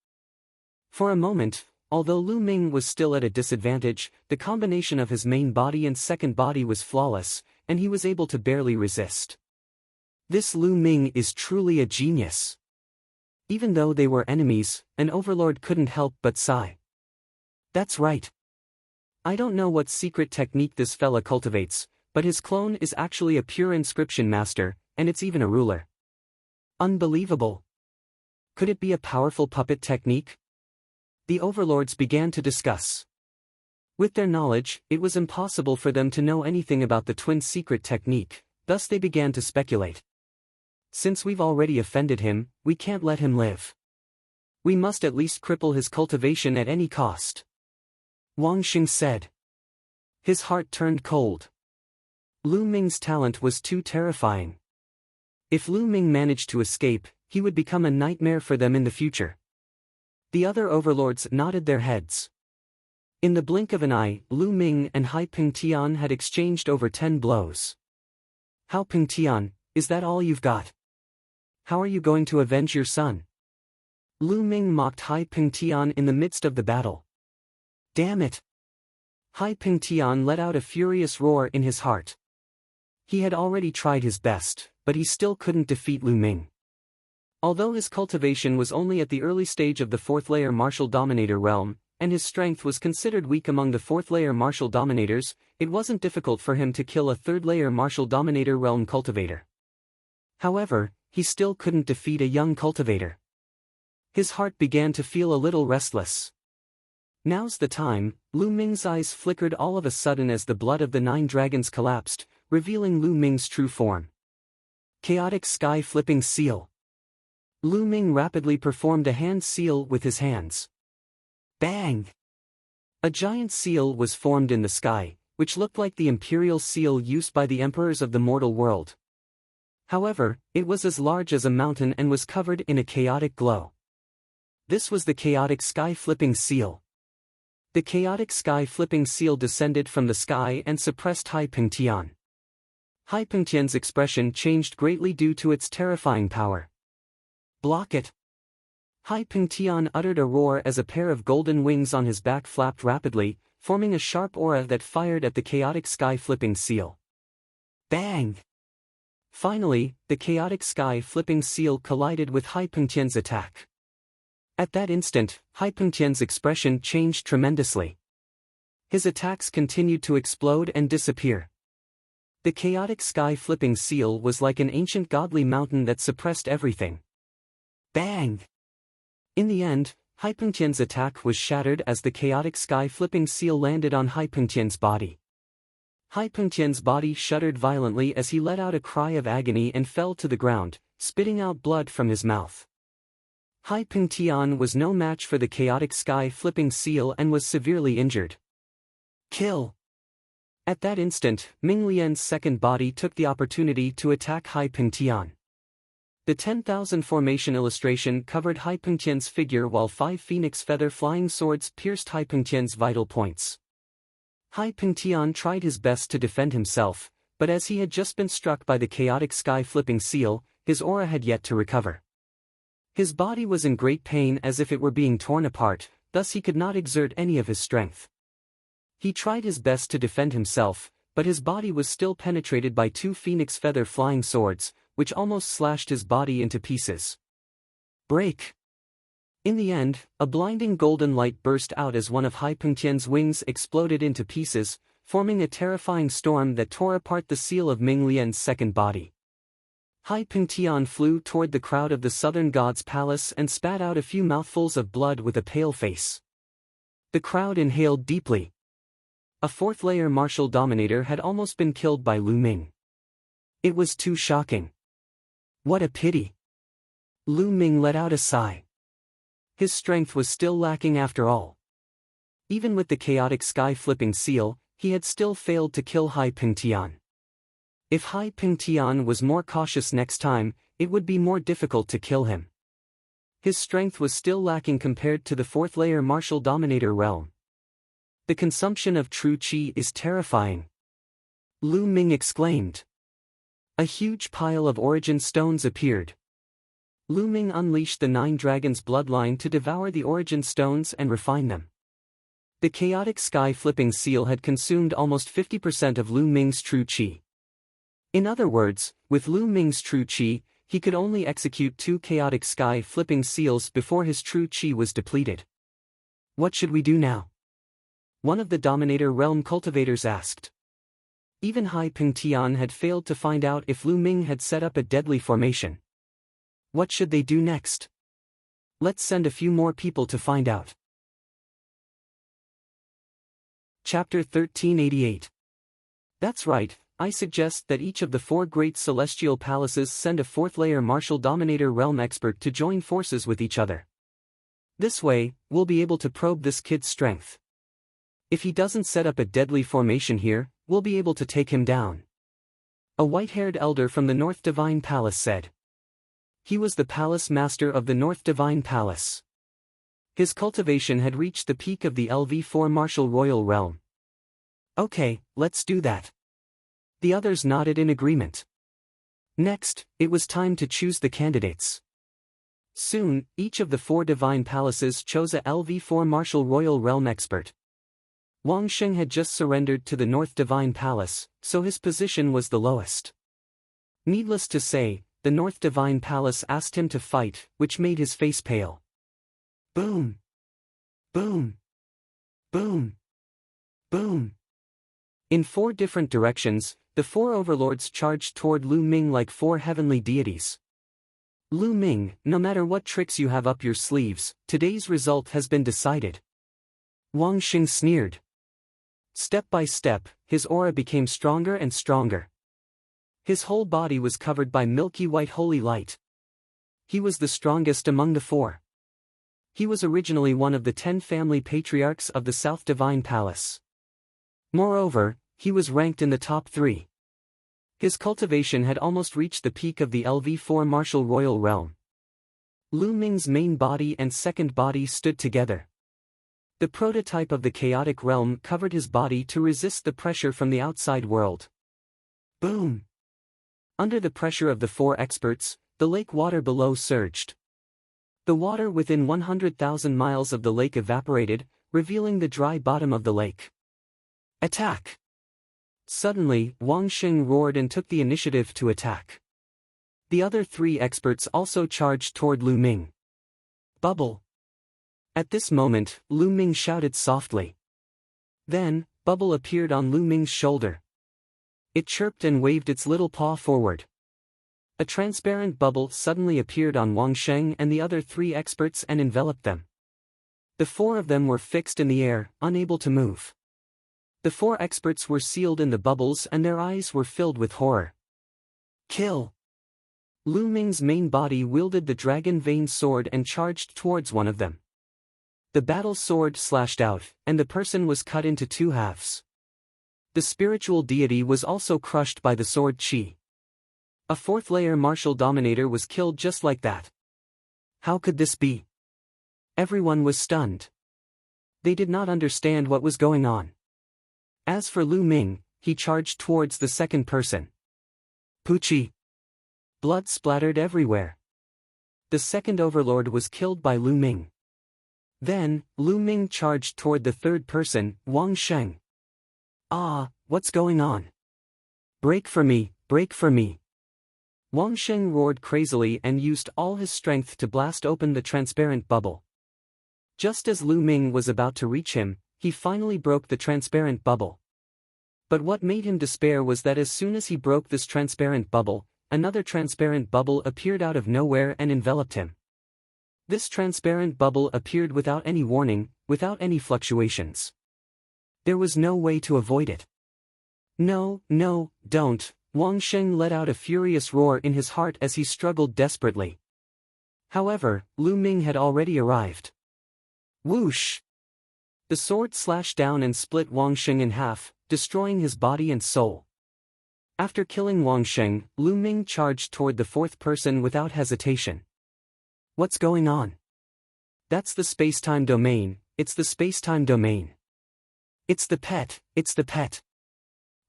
For a moment, although Lu Ming was still at a disadvantage, the combination of his main body and second body was flawless, and he was able to barely resist. This Lu Ming is truly a genius. Even though they were enemies, an overlord couldn't help but sigh. That's right. I don't know what secret technique this fella cultivates, but his clone is actually a pure inscription master, and it's even a ruler. Unbelievable. Could it be a powerful puppet technique? The overlords began to discuss. With their knowledge, it was impossible for them to know anything about the twin secret technique, thus they began to speculate. Since we've already offended him, we can't let him live. We must at least cripple his cultivation at any cost. Wang Xing said. His heart turned cold. Lu Ming's talent was too terrifying. If Lu Ming managed to escape, he would become a nightmare for them in the future. The other overlords nodded their heads. In the blink of an eye, Lu Ming and Hai Pengtian had exchanged over 10 blows. How Pengtian, is that all you've got? How are you going to avenge your son? Lu Ming mocked Hai Pengtian in the midst of the battle. Damn it! Hai Ping Tian let out a furious roar in his heart. He had already tried his best, but he still couldn't defeat Lu Ming. Although his cultivation was only at the early stage of the fourth-layer martial dominator realm, and his strength was considered weak among the fourth-layer martial dominators, it wasn't difficult for him to kill a third-layer martial dominator realm cultivator. However, he still couldn't defeat a young cultivator. His heart began to feel a little restless. Now's the time. Lu Ming's eyes flickered all of a sudden as the blood of the 9 dragons collapsed, revealing Lu Ming's true form. Chaotic Sky Flipping Seal. Lu Ming rapidly performed a hand seal with his hands. Bang! A giant seal was formed in the sky, which looked like the imperial seal used by the emperors of the mortal world. However, it was as large as a mountain and was covered in a chaotic glow. This was the Chaotic Sky Flipping Seal. The Chaotic Sky Flipping Seal descended from the sky and suppressed Hai Ping Tian. Hai Ping Tian's expression changed greatly due to its terrifying power. Block it! Hai Ping Tian uttered a roar as a pair of golden wings on his back flapped rapidly, forming a sharp aura that fired at the Chaotic Sky Flipping Seal. Bang! Finally, the Chaotic Sky Flipping Seal collided with Hai Ping Tian's attack. At that instant, Hai Ping Tian's expression changed tremendously. His attacks continued to explode and disappear. The Chaotic Sky Flipping Seal was like an ancient godly mountain that suppressed everything. Bang! In the end, Hai Ping Tian's attack was shattered as the Chaotic Sky Flipping Seal landed on Hai Ping Tian's body. Hai Ping Tian's body shuddered violently as he let out a cry of agony and fell to the ground, spitting out blood from his mouth. Hai Ping Tian was no match for the Chaotic Sky Flipping Seal and was severely injured. Kill! At that instant, Ming Lian's second body took the opportunity to attack Hai Ping Tian. The 10,000 formation illustration covered Hai Ping Tian's figure while 5 phoenix feather flying swords pierced Hai Ping Tian's vital points. Hai Ping Tian tried his best to defend himself, but as he had just been struck by the Chaotic Sky Flipping Seal, his aura had yet to recover. His body was in great pain as if it were being torn apart, thus he could not exert any of his strength. He tried his best to defend himself, but his body was still penetrated by 2 phoenix feather flying swords, which almost slashed his body into pieces. Break! In the end, a blinding golden light burst out as one of Hai Ping Tian's wings exploded into pieces, forming a terrifying storm that tore apart the seal of Ming Lian's second body. Hai Ping Tian flew toward the crowd of the southern god's palace and spat out a few mouthfuls of blood with a pale face. The crowd inhaled deeply. A fourth-layer martial dominator had almost been killed by Lu Ming. It was too shocking. What a pity! Lu Ming let out a sigh. His strength was still lacking after all. Even with the Chaotic Sky Flipping Seal, he had still failed to kill Hai Ping Tian. If Hai Ping Tian was more cautious next time, it would be more difficult to kill him. His strength was still lacking compared to the fourth-layer martial dominator realm. The consumption of true qi is terrifying. Lu Ming exclaimed. A huge pile of origin stones appeared. Lu Ming unleashed the 9 dragons' bloodline to devour the origin stones and refine them. The Chaotic Sky Flipping Seal had consumed almost 50% of Lu Ming's true qi. In other words, with Lu Ming's true qi, he could only execute 2 Chaotic Sky Flipping Seals before his true qi was depleted. What should we do now? One of the Dominator Realm cultivators asked. Even Hai Ping Tian had failed to find out if Lu Ming had set up a deadly formation. What should they do next? Let's send a few more people to find out. Chapter 1388. That's right, I suggest that each of the 4 great celestial palaces send a fourth-layer martial dominator realm expert to join forces with each other. This way, we'll be able to probe this kid's strength. If he doesn't set up a deadly formation here, we'll be able to take him down. A white-haired elder from the North Divine Palace said. He was the palace master of the North Divine Palace. His cultivation had reached the peak of the LV4 martial royal realm. Okay, let's do that. The others nodded in agreement. Next, it was time to choose the candidates. Soon, each of the 4 divine palaces chose a LV4 martial royal realm expert. Wang Sheng had just surrendered to the North Divine Palace, so his position was the lowest. Needless to say, the North Divine Palace asked him to fight, which made his face pale. Boom! Boom! Boom! Boom! In 4 different directions, the 4 overlords charged toward Lu Ming like 4 heavenly deities. Lu Ming, no matter what tricks you have up your sleeves, today's result has been decided. Wang Sheng sneered. Step by step, his aura became stronger and stronger. His whole body was covered by milky white holy light. He was the strongest among the 4. He was originally one of the 10 family patriarchs of the South Divine Palace. Moreover, he was ranked in the top 3. His cultivation had almost reached the peak of the LV4 martial royal realm. Lu Ming's main body and second body stood together. The prototype of the chaotic realm covered his body to resist the pressure from the outside world. Boom! Under the pressure of the 4 experts, the lake water below surged. The water within 100,000 miles of the lake evaporated, revealing the dry bottom of the lake. Attack! Suddenly, Wang Sheng roared and took the initiative to attack. The other 3 experts also charged toward Lu Ming. Bubble! At this moment, Lu Ming shouted softly. Then, Bubble appeared on Lu Ming's shoulder. It chirped and waved its little paw forward. A transparent bubble suddenly appeared on Wang Sheng and the other 3 experts and enveloped them. The 4 of them were fixed in the air, unable to move. The 4 experts were sealed in the bubbles and their eyes were filled with horror. Kill! Lu Ming's main body wielded the dragon vein sword and charged towards one of them. The battle sword slashed out, and the person was cut into 2 halves. The spiritual deity was also crushed by the sword chi. A 4th-layer martial dominator was killed just like that. How could this be? Everyone was stunned. They did not understand what was going on. As for Lu Ming, he charged towards the second person. Poochie! Blood splattered everywhere. The second overlord was killed by Lu Ming. Then, Lu Ming charged toward the third person, Wang Sheng. Ah, what's going on? Break for me, break for me. Wang Sheng roared crazily and used all his strength to blast open the transparent bubble. Just as Lu Ming was about to reach him, he finally broke the transparent bubble. But what made him despair was that as soon as he broke this transparent bubble, another transparent bubble appeared out of nowhere and enveloped him. This transparent bubble appeared without any warning, without any fluctuations. There was no way to avoid it. No, no, don't, Wang Sheng let out a furious roar in his heart as he struggled desperately. However, Lu Ming had already arrived. Whoosh! The sword slashed down and split Wang Sheng in half, destroying his body and soul. After killing Wang Sheng, Lu Ming charged toward the 4th person without hesitation. What's going on? That's the space-time domain, it's the space-time domain. It's the pet, it's the pet.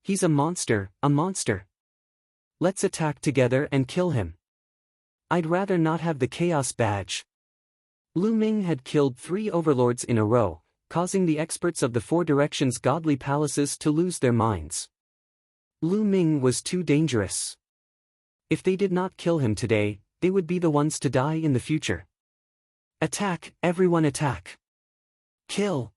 He's a monster, a monster. Let's attack together and kill him. I'd rather not have the Chaos Badge. Lu Ming had killed 3 overlords in a row, causing the experts of the 4 directions godly palaces to lose their minds. Lu Ming was too dangerous. If they did not kill him today, they would be the ones to die in the future. Attack, everyone attack. Kill.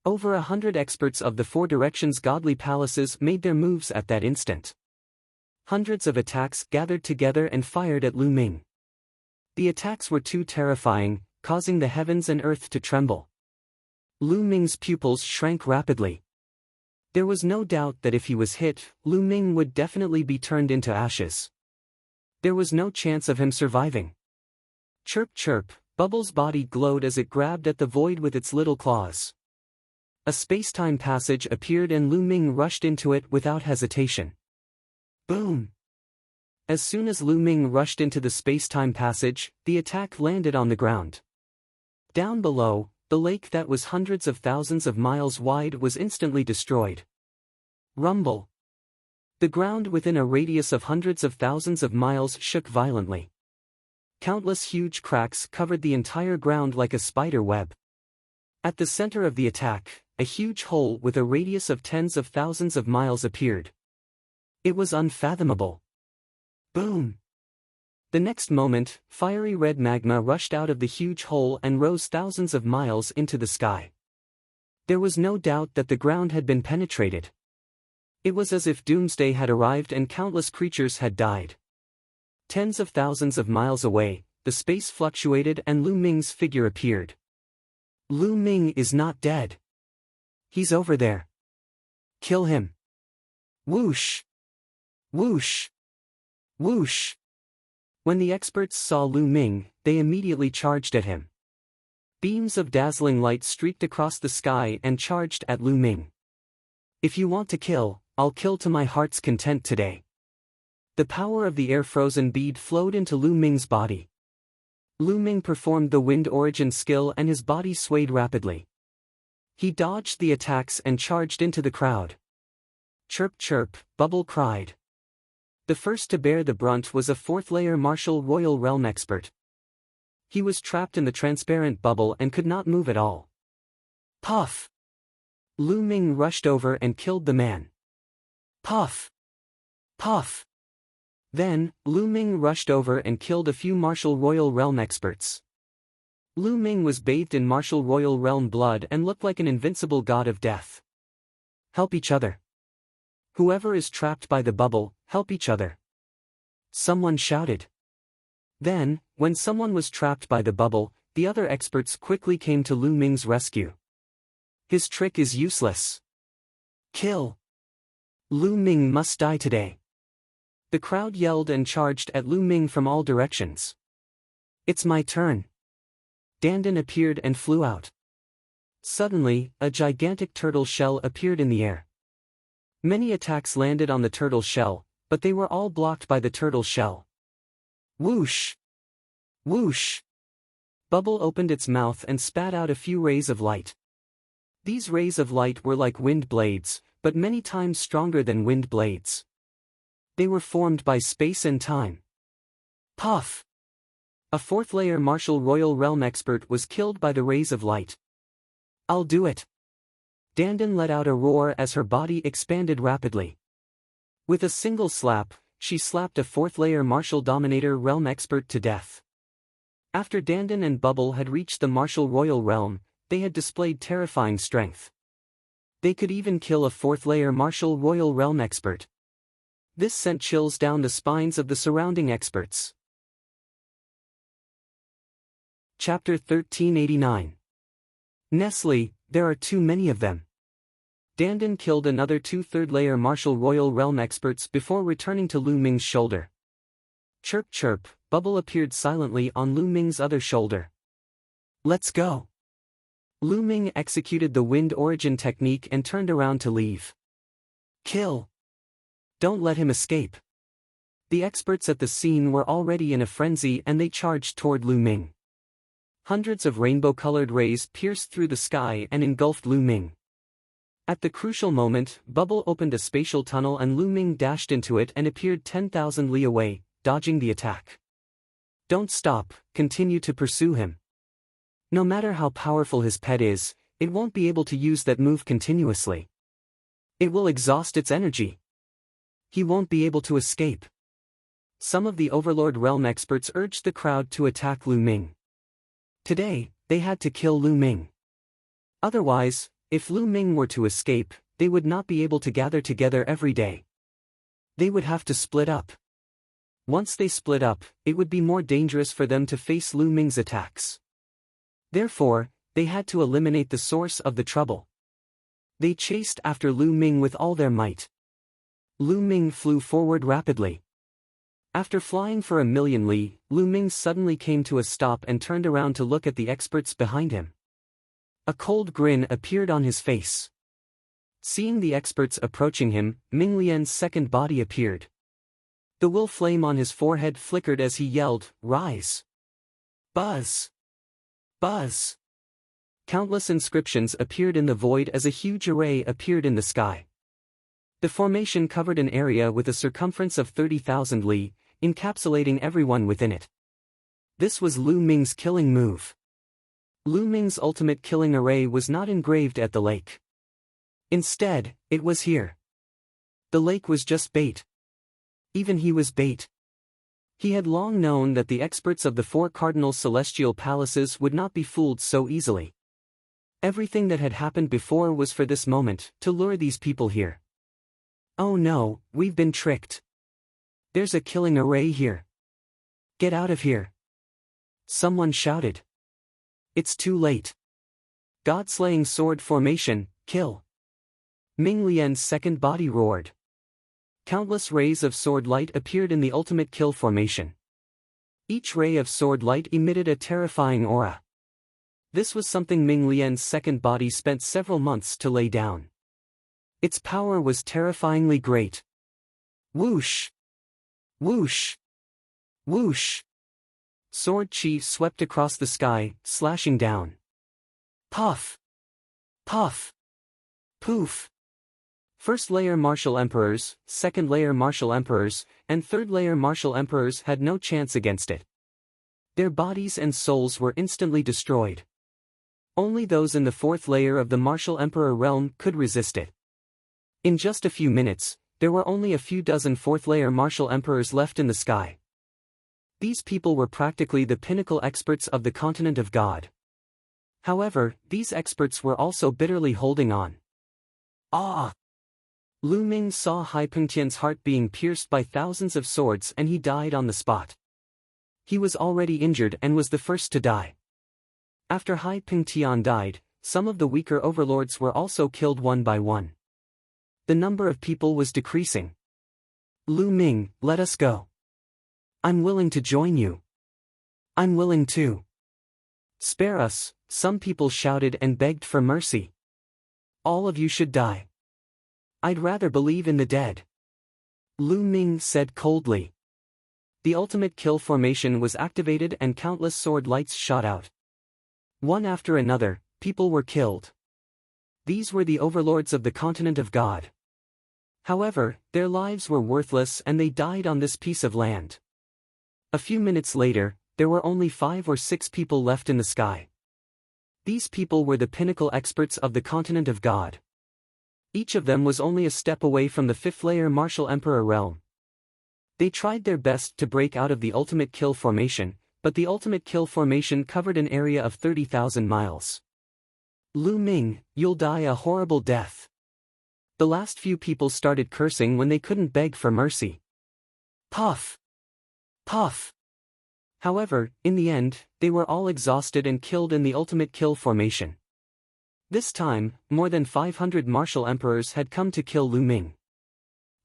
Over 100 experts of the 4 directions godly palaces made their moves at that instant. Hundreds of attacks gathered together and fired at Lu Ming. The attacks were too terrifying, causing the heavens and earth to tremble. Lu Ming's pupils shrank rapidly. There was no doubt that if he was hit, Lu Ming would definitely be turned into ashes. There was no chance of him surviving. Chirp chirp, Bubble's body glowed as it grabbed at the void with its little claws. A space-time passage appeared and Lu Ming rushed into it without hesitation. Boom! As soon as Lu Ming rushed into the space-time passage, the attack landed on the ground. Down below, the lake that was hundreds of thousands of miles wide was instantly destroyed. Rumble! The ground within a radius of hundreds of thousands of miles shook violently. Countless huge cracks covered the entire ground like a spider web. At the center of the attack, a huge hole with a radius of tens of thousands of miles appeared. It was unfathomable. Boom! The next moment, fiery red magma rushed out of the huge hole and rose thousands of miles into the sky. There was no doubt that the ground had been penetrated. It was as if doomsday had arrived and countless creatures had died. Tens of thousands of miles away, the space fluctuated and Lu Ming's figure appeared. Lu Ming is not dead. He's over there. Kill him. Whoosh! Whoosh! Whoosh! When the experts saw Lu Ming, they immediately charged at him. Beams of dazzling light streaked across the sky and charged at Lu Ming. If you want to kill, I'll kill to my heart's content today. The power of the air-frozen bead flowed into Lu Ming's body. Lu Ming performed the wind origin skill and his body swayed rapidly. He dodged the attacks and charged into the crowd. Chirp chirp, Bubble cried. The first to bear the brunt was a fourth-layer martial royal realm expert. He was trapped in the transparent bubble and could not move at all. Puff! Lu Ming rushed over and killed the man. Puff! Puff! Then, Lu Ming rushed over and killed a few martial royal realm experts. Lu Ming was bathed in martial royal realm blood and looked like an invincible god of death. Help each other. Whoever is trapped by the bubble, help each other. Someone shouted. Then, when someone was trapped by the bubble, the other experts quickly came to Lu Ming's rescue. His trick is useless. Kill! Lu Ming must die today. The crowd yelled and charged at Lu Ming from all directions. It's my turn. Dandan appeared and flew out. Suddenly, a gigantic turtle shell appeared in the air. Many attacks landed on the turtle shell, but they were all blocked by the turtle shell. Whoosh! Whoosh! Bubble opened its mouth and spat out a few rays of light. These rays of light were like wind blades, but many times stronger than wind blades. They were formed by space and time. Puff! A fourth-layer martial royal realm expert was killed by the rays of light. I'll do it! Dandan let out a roar as her body expanded rapidly. With a single slap, she slapped a fourth-layer martial dominator realm expert to death. After Dandan and Bubble had reached the martial royal realm, they had displayed terrifying strength. They could even kill a fourth-layer martial royal realm expert. This sent chills down the spines of the surrounding experts. Chapter 1389. Nestle, there are too many of them. Dandan killed another two third-layer martial royal realm experts before returning to Lu Ming's shoulder. Chirp chirp, Bubble appeared silently on Lu Ming's other shoulder. Let's go. Lu Ming executed the wind origin technique and turned around to leave. Kill. Don't let him escape. The experts at the scene were already in a frenzy and they charged toward Lu Ming. Hundreds of rainbow-colored rays pierced through the sky and engulfed Lu Ming. At the crucial moment, Bubble opened a spatial tunnel and Lu Ming dashed into it and appeared 10,000 li away, dodging the attack. Don't stop, continue to pursue him. No matter how powerful his pet is, it won't be able to use that move continuously. It will exhaust its energy. He won't be able to escape. Some of the Overlord Realm experts urged the crowd to attack Lu Ming. Today, they had to kill Lu Ming. Otherwise, if Lu Ming were to escape, they would not be able to gather together every day. They would have to split up. Once they split up, it would be more dangerous for them to face Lu Ming's attacks. Therefore, they had to eliminate the source of the trouble. They chased after Lu Ming with all their might. Lu Ming flew forward rapidly. After flying for 1,000,000 li, Lu Ming suddenly came to a stop and turned around to look at the experts behind him. A cold grin appeared on his face. Seeing the experts approaching him, Ming Lian's second body appeared. The will flame on his forehead flickered as he yelled, "Rise!" Buzz! Buzz! Countless inscriptions appeared in the void as a huge array appeared in the sky. The formation covered an area with a circumference of 30,000 li, encapsulating everyone within it. This was Lu Ming's killing move. Lu Ming's ultimate killing array was not engraved at the lake. Instead, it was here. The lake was just bait. Even he was bait. He had long known that the experts of the 4 cardinal celestial palaces would not be fooled so easily. Everything that had happened before was for this moment, to lure these people here. Oh no, we've been tricked. There's a killing array here. Get out of here. Someone shouted. It's too late. God-slaying sword formation, kill. Ming Lian's second body roared. Countless rays of sword light appeared in the ultimate kill formation. Each ray of sword light emitted a terrifying aura. This was something Ming Lian's second body spent several months to lay down. Its power was terrifyingly great. Whoosh! Whoosh! Whoosh! Sword chi swept across the sky, slashing down. Puff! Puff! Poof! First layer martial emperors, second layer martial emperors, and third layer martial emperors had no chance against it. Their bodies and souls were instantly destroyed. Only those in the fourth layer of the martial emperor realm could resist it. In just a few minutes, there were only a few dozen fourth layer martial emperors left in the sky. These people were practically the pinnacle experts of the continent of God. However, these experts were also bitterly holding on. Ah! Lu Ming saw Hai Pengtian's heart being pierced by thousands of swords and he died on the spot. He was already injured and was the first to die. After Hai Pengtian died, some of the weaker overlords were also killed one by one. The number of people was decreasing. Lu Ming, let us go. I'm willing to join you. I'm willing to. Spare us, some people shouted and begged for mercy. All of you should die. I'd rather believe in the dead. Lu Ming said coldly. The ultimate kill formation was activated and countless sword lights shot out. One after another, people were killed. These were the overlords of the continent of God. However, their lives were worthless and they died on this piece of land. A few minutes later, there were only 5 or 6 people left in the sky. These people were the pinnacle experts of the continent of God. Each of them was only a step away from the 5th layer martial emperor realm. They tried their best to break out of the ultimate kill formation, but the ultimate kill formation covered an area of 30,000 miles. Lu Ming, you'll die a horrible death. The last few people started cursing when they couldn't beg for mercy. Puff! Puff! However, in the end, they were all exhausted and killed in the ultimate kill formation. This time, more than 500 martial emperors had come to kill Lu Ming.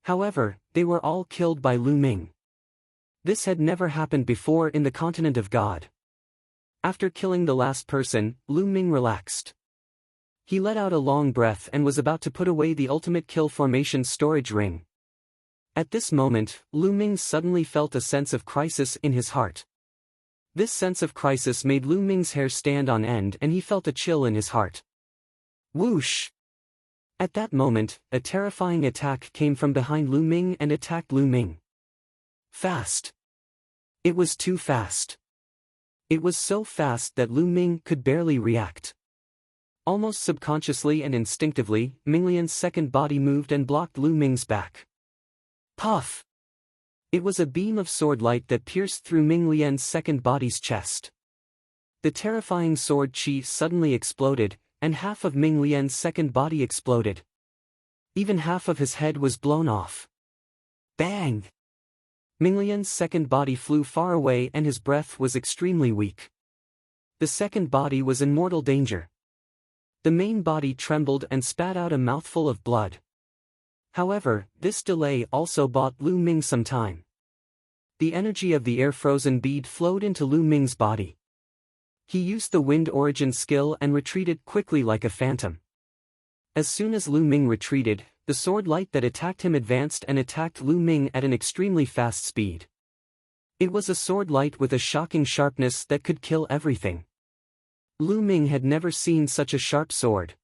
However, they were all killed by Lu Ming. This had never happened before in the continent of God. After killing the last person, Lu Ming relaxed. He let out a long breath and was about to put away the ultimate kill formation storage ring. At this moment, Lu Ming suddenly felt a sense of crisis in his heart. This sense of crisis made Lu Ming's hair stand on end and he felt a chill in his heart. Whoosh! At that moment, a terrifying attack came from behind Lu Ming and attacked Lu Ming. Fast. It was too fast. It was so fast that Lu Ming could barely react. Almost subconsciously and instinctively, Ming Lian's second body moved and blocked Lu Ming's back. Puff! It was a beam of sword light that pierced through Ming Lian's second body's chest. The terrifying sword chi suddenly exploded, and half of Ming Lian's second body exploded. Even half of his head was blown off. Bang! Ming Lian's second body flew far away and his breath was extremely weak. The second body was in mortal danger. The main body trembled and spat out a mouthful of blood. However, this delay also bought Lu Ming some time. The energy of the air-frozen bead flowed into Lu Ming's body. He used the wind origin skill and retreated quickly like a phantom. As soon as Lu Ming retreated, the sword light that attacked him advanced and attacked Lu Ming at an extremely fast speed. It was a sword light with a shocking sharpness that could kill everything. Lu Ming had never seen such a sharp sword.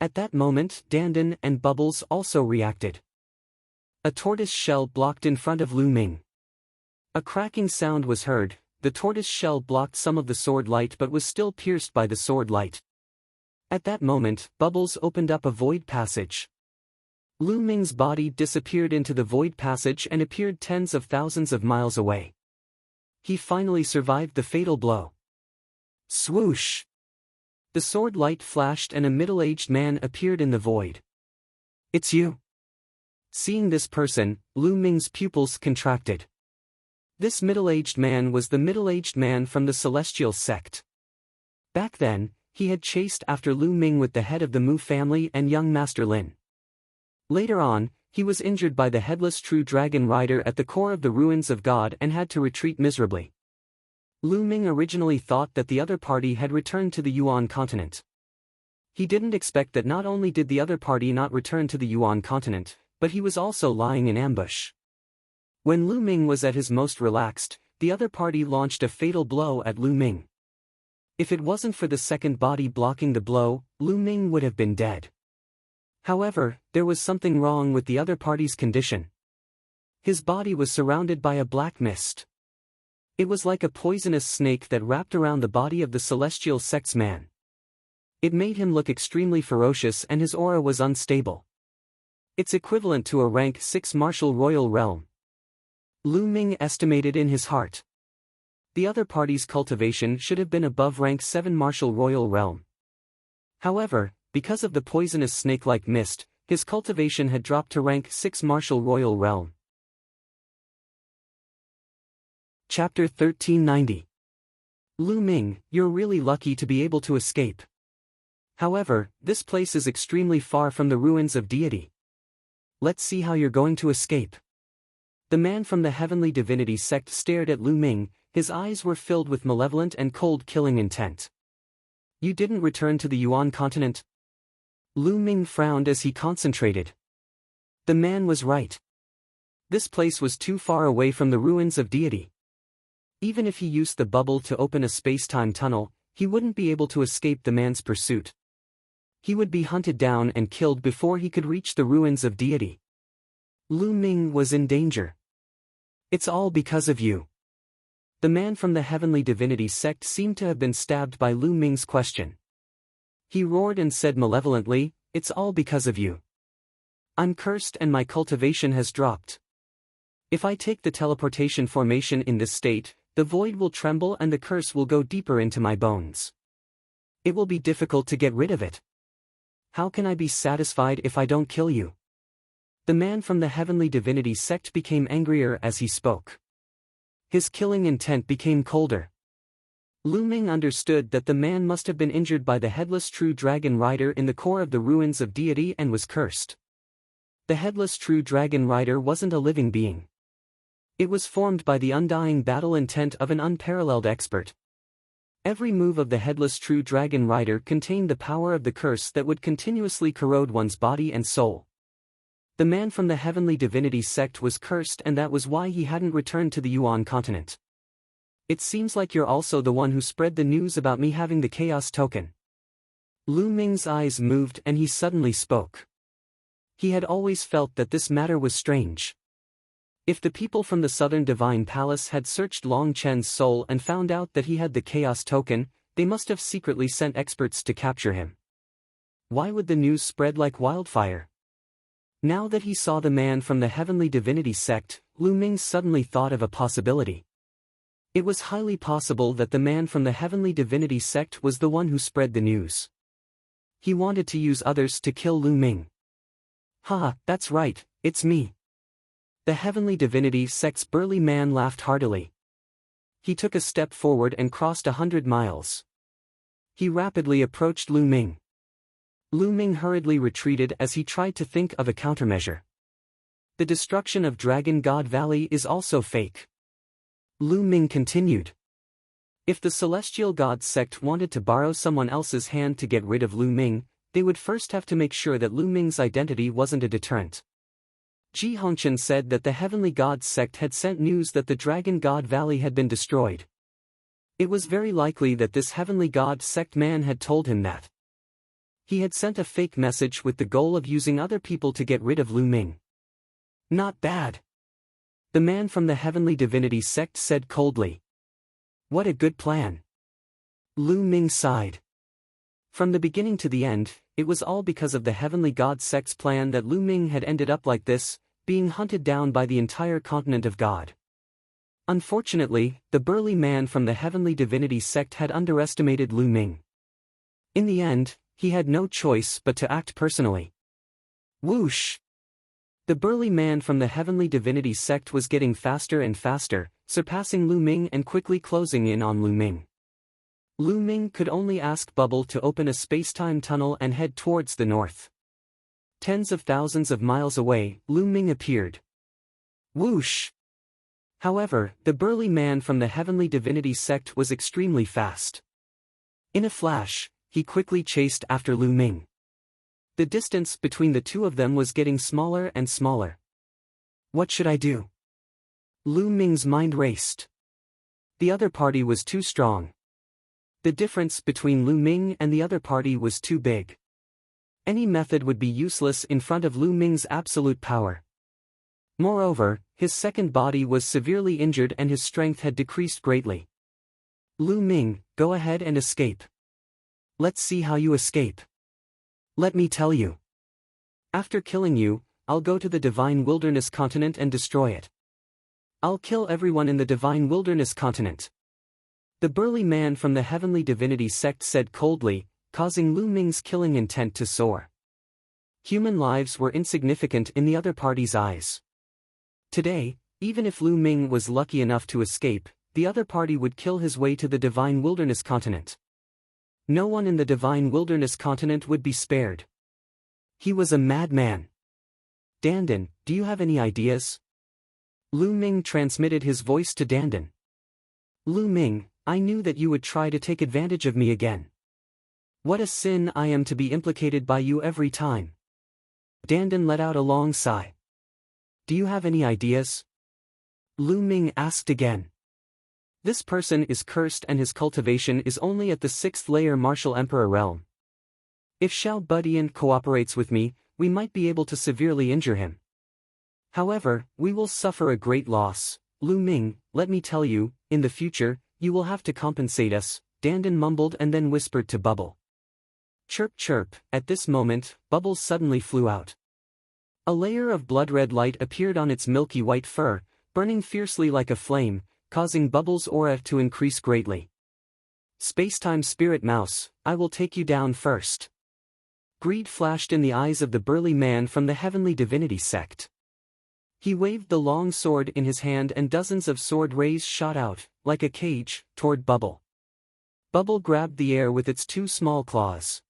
At that moment, Dandan and Bubbles also reacted. A tortoise shell blocked in front of Lu Ming. A cracking sound was heard, the tortoise shell blocked some of the sword light but was still pierced by the sword light. At that moment, bubbles opened up a void passage. Lu Ming's body disappeared into the void passage and appeared tens of thousands of miles away. He finally survived the fatal blow. Swoosh! The sword light flashed and a middle-aged man appeared in the void. It's you. Seeing this person, Lu Ming's pupils contracted. This middle-aged man was the middle-aged man from the Celestial sect. Back then, he had chased after Lu Ming with the head of the Mu family and young Master Lin. Later on, he was injured by the headless true dragon rider at the core of the ruins of God and had to retreat miserably. Lu Ming originally thought that the other party had returned to the Yuan continent. He didn't expect that not only did the other party not return to the Yuan continent, but he was also lying in ambush. When Lu Ming was at his most relaxed, the other party launched a fatal blow at Lu Ming. If it wasn't for the second body blocking the blow, Lu Ming would have been dead. However, there was something wrong with the other party's condition. His body was surrounded by a black mist. It was like a poisonous snake that wrapped around the body of the Celestial sect's man. It made him look extremely ferocious and his aura was unstable. It's equivalent to a rank 6 martial royal realm. Lu Ming estimated in his heart. The other party's cultivation should have been above rank 7 martial royal realm. However, because of the poisonous snake-like mist, his cultivation had dropped to rank 6 martial royal realm. Chapter 1390. Lu Ming, you're really lucky to be able to escape. However, this place is extremely far from the ruins of deity. Let's see how you're going to escape. The man from the Heavenly Divinity sect stared at Lu Ming, his eyes were filled with malevolent and cold killing intent. You didn't return to the Yuan continent? Lu Ming frowned as he concentrated. The man was right. This place was too far away from the ruins of deity. Even if he used the bubble to open a space-time tunnel, he wouldn't be able to escape the man's pursuit. He would be hunted down and killed before he could reach the ruins of deity. Lu Ming was in danger. It's all because of you. The man from the Heavenly Divinity sect seemed to have been stabbed by Lu Ming's question. He roared and said malevolently, "It's all because of you. I'm cursed and my cultivation has dropped. If I take the teleportation formation in this state, the void will tremble and the curse will go deeper into my bones. It will be difficult to get rid of it. How can I be satisfied if I don't kill you?" The man from the Heavenly Divinity sect became angrier as he spoke. His killing intent became colder. Lu Ming understood that the man must have been injured by the headless true dragon rider in the core of the ruins of deity and was cursed. The headless true dragon rider wasn't a living being. It was formed by the undying battle intent of an unparalleled expert. Every move of the headless true dragon rider contained the power of the curse that would continuously corrode one's body and soul. The man from the Heavenly Divinity sect was cursed and that was why he hadn't returned to the Yuan continent. It seems like you're also the one who spread the news about me having the Chaos Token. Lu Ming's eyes moved and he suddenly spoke. He had always felt that this matter was strange. If the people from the Southern Divine Palace had searched Long Chen's soul and found out that he had the Chaos Token, they must have secretly sent experts to capture him. Why would the news spread like wildfire? Now that he saw the man from the Heavenly Divinity sect, Lu Ming suddenly thought of a possibility. It was highly possible that the man from the Heavenly Divinity sect was the one who spread the news. He wanted to use others to kill Lu Ming. "Ha, that's right, it's me." The Heavenly Divinity sect's burly man laughed heartily. He took a step forward and crossed 100 miles. He rapidly approached Lu Ming. Lu Ming hurriedly retreated as he tried to think of a countermeasure. The destruction of Dragon God Valley is also fake. Lu Ming continued. If the Celestial God sect wanted to borrow someone else's hand to get rid of Lu Ming, they would first have to make sure that Lu Ming's identity wasn't a deterrent. Ji Hongqian said that the Heavenly God sect had sent news that the Dragon God Valley had been destroyed. It was very likely that this Heavenly God sect man had told him that. He had sent a fake message with the goal of using other people to get rid of Lu Ming. Not bad. The man from the Heavenly Divinity sect said coldly. What a good plan. Lu Ming sighed. From the beginning to the end, it was all because of the heavenly god sect's plan that Lu Ming had ended up like this, being hunted down by the entire continent of God. Unfortunately, the burly man from the heavenly divinity sect had underestimated Lu Ming. In the end, he had no choice but to act personally. Whoosh! The burly man from the heavenly divinity sect was getting faster and faster, surpassing Lu Ming and quickly closing in on Lu Ming. Lu Ming could only ask Bubble to open a space-time tunnel and head towards the north. Tens of thousands of miles away, Lu Ming appeared. Whoosh! However, the burly man from the heavenly divinity sect was extremely fast. In a flash, he quickly chased after Lu Ming. The distance between the two of them was getting smaller and smaller. What should I do? Lu Ming's mind raced. The other party was too strong. The difference between Lu Ming and the other party was too big. Any method would be useless in front of Lu Ming's absolute power. Moreover, his second body was severely injured and his strength had decreased greatly. Lu Ming, go ahead and escape. Let's see how you escape. Let me tell you. After killing you, I'll go to the Divine Wilderness continent and destroy it. I'll kill everyone in the Divine Wilderness continent. The burly man from the heavenly divinity sect said coldly, causing Lu Ming's killing intent to soar. Human lives were insignificant in the other party's eyes. Today, even if Lu Ming was lucky enough to escape, the other party would kill his way to the Divine Wilderness continent. No one in the Divine Wilderness continent would be spared. He was a madman. Dandan, do you have any ideas? Lu Ming transmitted his voice to Dandan. Lu Ming, I knew that you would try to take advantage of me again. What a sin I am to be implicated by you every time. Dandan let out a long sigh. Do you have any ideas? Lu Ming asked again. This person is cursed and his cultivation is only at the 6th layer Martial Emperor realm. If Xiao Budian cooperates with me, we might be able to severely injure him. However, we will suffer a great loss. Lu Ming, let me tell you, in the future, you will have to compensate us, Dandan mumbled and then whispered to Bubble. Chirp chirp, at this moment, Bubble suddenly flew out. A layer of blood-red light appeared on its milky white fur, burning fiercely like a flame, causing Bubble's aura to increase greatly. Spacetime Spirit Mouse, I will take you down first. Greed flashed in the eyes of the burly man from the heavenly divinity sect. He waved the long sword in his hand and dozens of sword rays shot out, like a cage, toward Bubble. Bubble grabbed the air with its two small claws.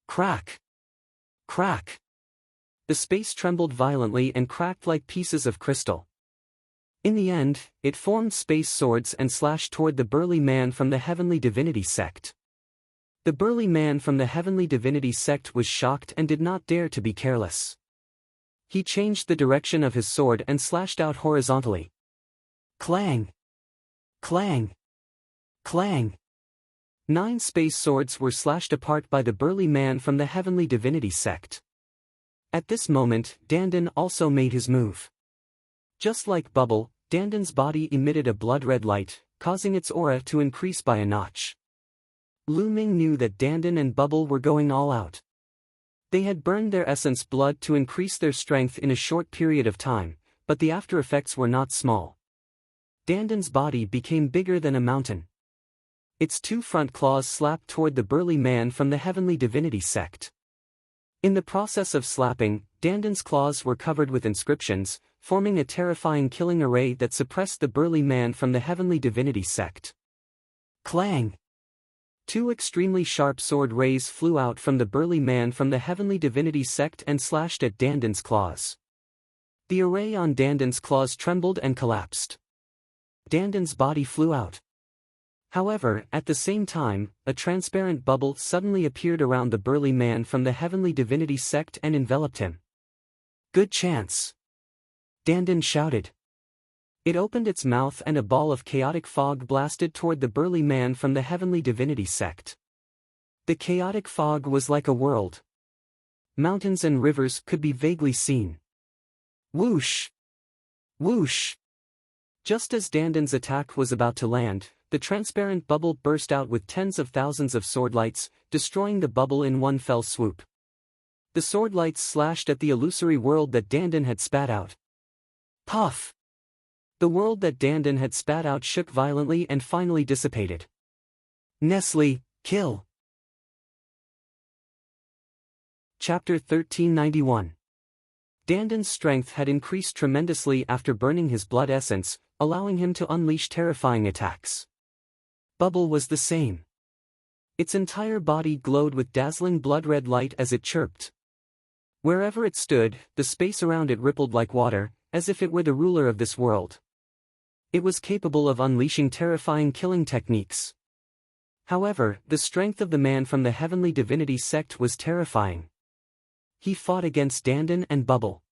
Crack! Crack! The space trembled violently and cracked like pieces of crystal. In the end, it formed space swords and slashed toward the burly man from the heavenly divinity sect. The burly man from the heavenly divinity sect was shocked and did not dare to be careless. He changed the direction of his sword and slashed out horizontally. Clang! Clang! Clang! 9 space swords were slashed apart by the burly man from the heavenly divinity sect. At this moment, Dandan also made his move. Just like Bubble, Dandan's body emitted a blood-red light, causing its aura to increase by a notch. Lu Ming knew that Dandan and Bubble were going all out. They had burned their essence blood to increase their strength in a short period of time, but the after effects were not small. Dandan's body became bigger than a mountain. Its 2 front claws slapped toward the burly man from the heavenly divinity sect. In the process of slapping, Dandan's claws were covered with inscriptions, forming a terrifying killing array that suppressed the burly man from the heavenly divinity sect. Clang! 2 extremely sharp sword rays flew out from the burly man from the heavenly divinity sect and slashed at Dandan's claws. The array on Dandan's claws trembled and collapsed. Dandan's body flew out. However, at the same time, a transparent bubble suddenly appeared around the burly man from the heavenly divinity sect and enveloped him. Good chance! Dandan shouted. It opened its mouth and a ball of chaotic fog blasted toward the burly man from the heavenly divinity sect. The chaotic fog was like a world. Mountains and rivers could be vaguely seen. Whoosh! Whoosh! Just as Dandan's attack was about to land, the transparent bubble burst out with tens of thousands of sword lights, destroying the bubble in one fell swoop. The sword lights slashed at the illusory world that Dandan had spat out. Puff! The world that Dandan had spat out shook violently and finally dissipated. Nestle, kill! Chapter 1391. Dandan's strength had increased tremendously after burning his blood essence, allowing him to unleash terrifying attacks. Bubble was the same. Its entire body glowed with dazzling blood-red light as it chirped. Wherever it stood, the space around it rippled like water, as if it were the ruler of this world. It was capable of unleashing terrifying killing techniques. However, the strength of the man from the heavenly divinity sect was terrifying. He fought against Dandan and Bubble.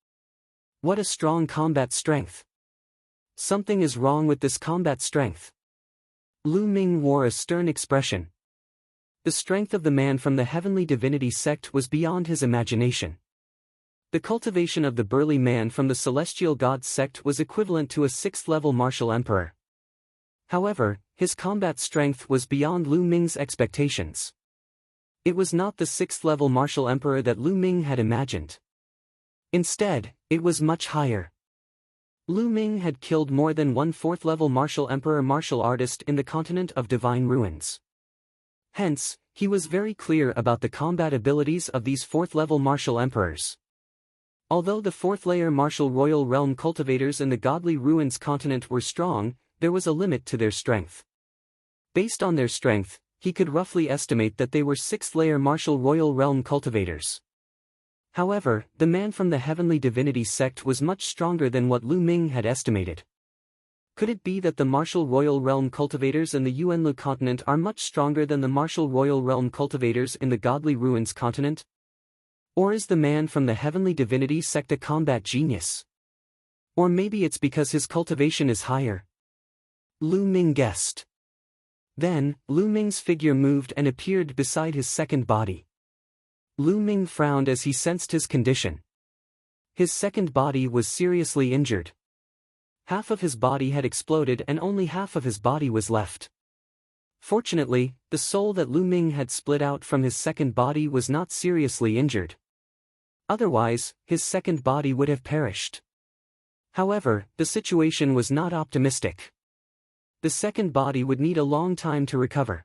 What a strong combat strength! Something is wrong with this combat strength. Lu Ming wore a stern expression. The strength of the man from the heavenly divinity sect was beyond his imagination. The cultivation of the burly man from the celestial god sect was equivalent to a 6th-level martial emperor. However, his combat strength was beyond Lu Ming's expectations. It was not the 6th-level martial emperor that Lu Ming had imagined. Instead, it was much higher. Lu Ming had killed more than one 4th-level martial emperor martial artist in the continent of divine ruins. Hence, he was very clear about the combat abilities of these 4th-level martial emperors. Although the 4th-layer martial royal realm cultivators in the godly ruins continent were strong, there was a limit to their strength. Based on their strength, he could roughly estimate that they were 6th-layer martial royal realm cultivators. However, the man from the heavenly divinity sect was much stronger than what Lu Ming had estimated. Could it be that the martial royal realm cultivators in the Yuanlu continent are much stronger than the martial royal realm cultivators in the godly ruins continent? Or is the man from the heavenly divinity sect a combat genius? Or maybe it's because his cultivation is higher. Lu Ming guessed. Then, Lu Ming's figure moved and appeared beside his second body. Lu Ming frowned as he sensed his condition. His second body was seriously injured. Half of his body had exploded and only half of his body was left. Fortunately, the soul that Lu Ming had split out from his second body was not seriously injured. Otherwise, his second body would have perished. However, the situation was not optimistic. The second body would need a long time to recover.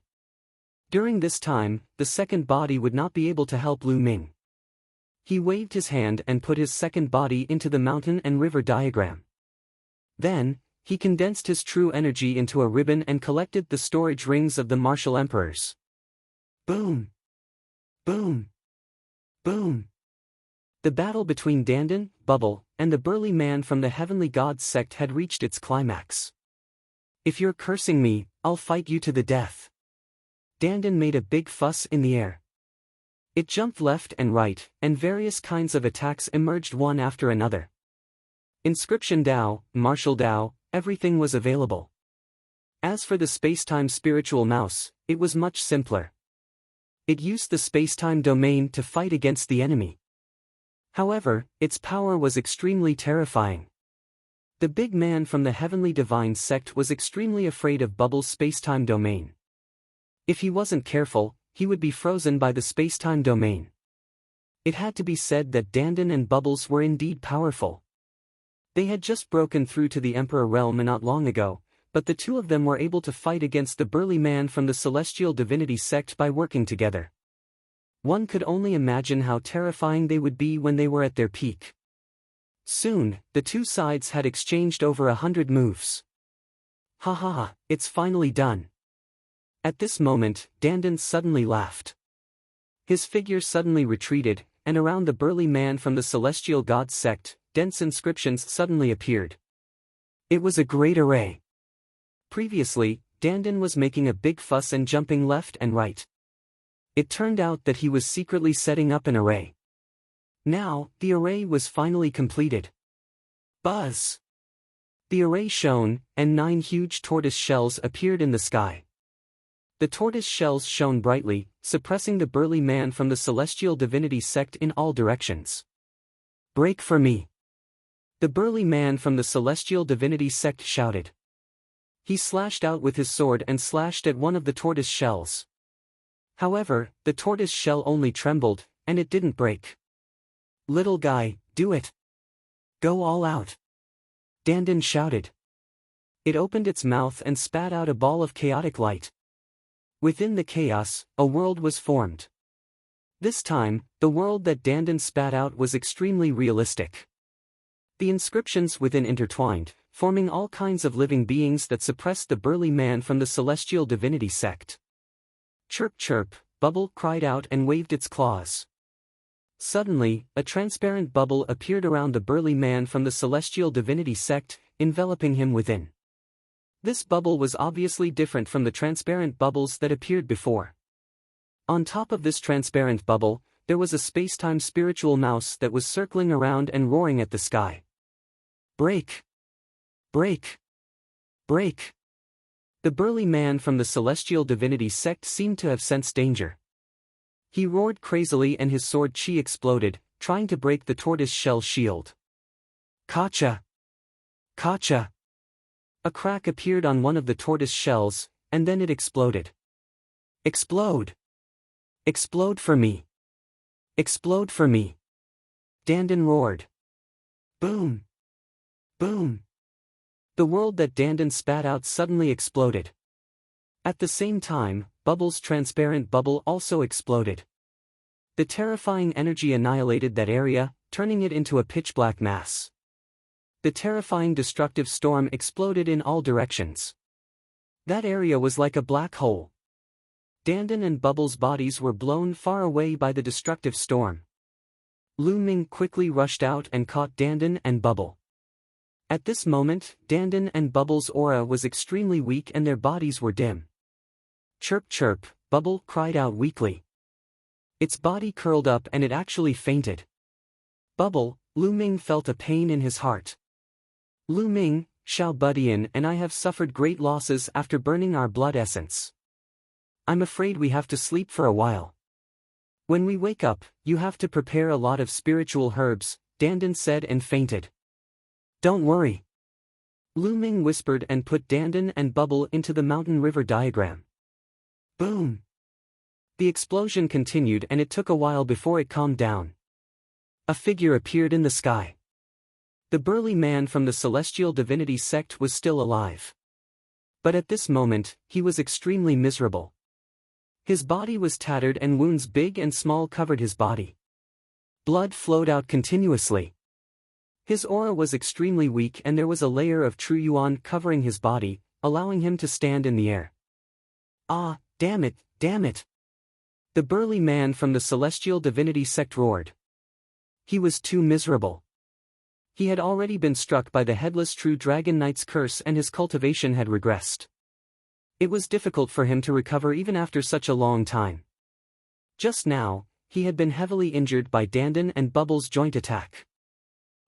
During this time, the second body would not be able to help Lu Ming. He waved his hand and put his second body into the mountain and river diagram. Then, he condensed his true energy into a ribbon and collected the storage rings of the martial emperors. Boom! Boom! Boom! The battle between Dandan, Bubble, and the burly man from the heavenly god sect had reached its climax. If you're cursing me, I'll fight you to the death. Dandan made a big fuss in the air. It jumped left and right, and various kinds of attacks emerged one after another. Inscription Dao, Martial Dao, everything was available. As for the space-time spiritual mouse, it was much simpler. It used the space-time domain to fight against the enemy. However, its power was extremely terrifying. The big man from the heavenly divine sect was extremely afraid of Bubble's space-time domain. If he wasn't careful, he would be frozen by the space-time domain. It had to be said that Dandan and Bubbles were indeed powerful. They had just broken through to the Emperor realm not long ago, but the two of them were able to fight against the burly man from the celestial divinity sect by working together. One could only imagine how terrifying they would be when they were at their peak. Soon, the two sides had exchanged over 100 moves. Ha ha ha, it's finally done. At this moment, Dandan suddenly laughed. His figure suddenly retreated, and around the burly man from the celestial god sect, dense inscriptions suddenly appeared. It was a great array. Previously, Dandan was making a big fuss and jumping left and right. It turned out that he was secretly setting up an array. Now, the array was finally completed. Buzz! The array shone, and 9 huge tortoise shells appeared in the sky. The tortoise shells shone brightly, suppressing the burly man from the celestial divinity sect in all directions. Break for me! The burly man from the celestial divinity sect shouted. He slashed out with his sword and slashed at one of the tortoise shells. However, the tortoise shell only trembled, and it didn't break. "Little guy, do it! Go all out!" Dandan shouted. It opened its mouth and spat out a ball of chaotic light. Within the chaos, a world was formed. This time, the world that Dandan spat out was extremely realistic. The inscriptions within intertwined, forming all kinds of living beings that suppressed the burly man from the celestial divinity sect. "Chirp chirp," Bubble cried out and waved its claws. Suddenly, a transparent bubble appeared around the burly man from the celestial divinity sect, enveloping him within. This bubble was obviously different from the transparent bubbles that appeared before. On top of this transparent bubble, there was a spacetime spiritual mouse that was circling around and roaring at the sky. "Break! Break! Break!" The burly man from the celestial divinity sect seemed to have sensed danger. He roared crazily and his sword chi exploded, trying to break the tortoise shell shield. "Kacha! Kacha!" A crack appeared on one of the tortoise shells, and then it exploded. "Explode! Explode for me! Explode for me!" Dandan roared. Boom! Boom! The world that Dandan spat out suddenly exploded. At the same time, Bubble's transparent bubble also exploded. The terrifying energy annihilated that area, turning it into a pitch-black mass. The terrifying destructive storm exploded in all directions. That area was like a black hole. Dandan and Bubble's bodies were blown far away by the destructive storm. Lu Ming quickly rushed out and caught Dandan and Bubble. At this moment, Dandan and Bubble's aura was extremely weak and their bodies were dim. "Chirp chirp," Bubble cried out weakly. Its body curled up and it actually fainted. "Bubble," Lu Ming felt a pain in his heart. "Lu Ming, Xiao Budian and I have suffered great losses after burning our blood essence. I'm afraid we have to sleep for a while. When we wake up, you have to prepare a lot of spiritual herbs," Dandan said and fainted. "Don't worry." Lu Ming whispered and put Dandan and Bubble into the mountain river diagram. Boom! The explosion continued and it took a while before it calmed down. A figure appeared in the sky. The burly man from the celestial divinity sect was still alive. But at this moment, he was extremely miserable. His body was tattered and wounds big and small covered his body. Blood flowed out continuously. His aura was extremely weak and there was a layer of true yuan covering his body, allowing him to stand in the air. "Ah, damn it, damn it!" The burly man from the celestial divinity sect roared. He was too miserable. He had already been struck by the headless true dragon knight's curse and his cultivation had regressed. It was difficult for him to recover even after such a long time. Just now, he had been heavily injured by Dandan and Bubble's joint attack.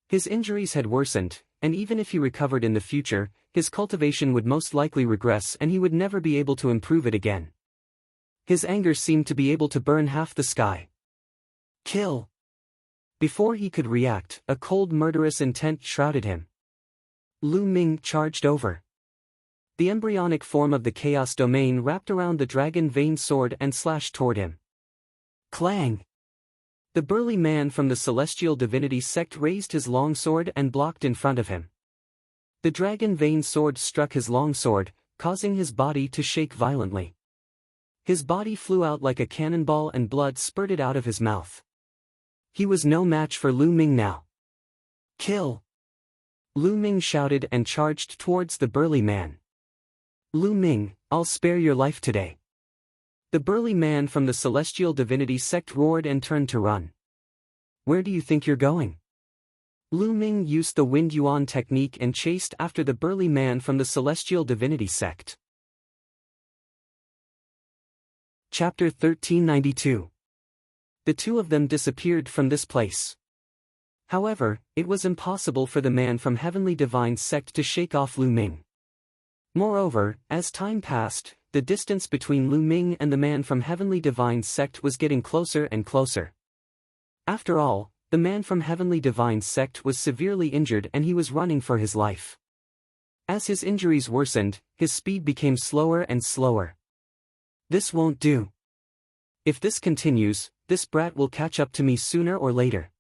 His injuries had worsened, and even if he recovered in the future, his cultivation would most likely regress and he would never be able to improve it again. His anger seemed to be able to burn half the sky. "Kill!" Before he could react, a cold murderous intent shrouded him. Lu Ming charged over. The embryonic form of the chaos domain wrapped around the dragon vein sword and slashed toward him. Clang! The burly man from the celestial divinity sect raised his longsword and blocked in front of him. The dragon vein sword struck his longsword, causing his body to shake violently. His body flew out like a cannonball and blood spurted out of his mouth. He was no match for Lu Ming now. "Kill!" Lu Ming shouted and charged towards the burly man. "Lu Ming, I'll spare your life today." The burly man from the celestial divinity sect roared and turned to run. "Where do you think you're going?" Lu Ming used the wind yuan technique and chased after the burly man from the celestial divinity sect. Chapter 1392. The two of them disappeared from this place. However, it was impossible for the man from Heavenly Divine sect to shake off Lu Ming. Moreover, as time passed, the distance between Lu Ming and the man from Heavenly Divine sect was getting closer and closer. After all, the man from Heavenly Divine sect was severely injured and he was running for his life. As his injuries worsened, his speed became slower and slower. This won't do. If this continues, this brat will catch up to me sooner or later.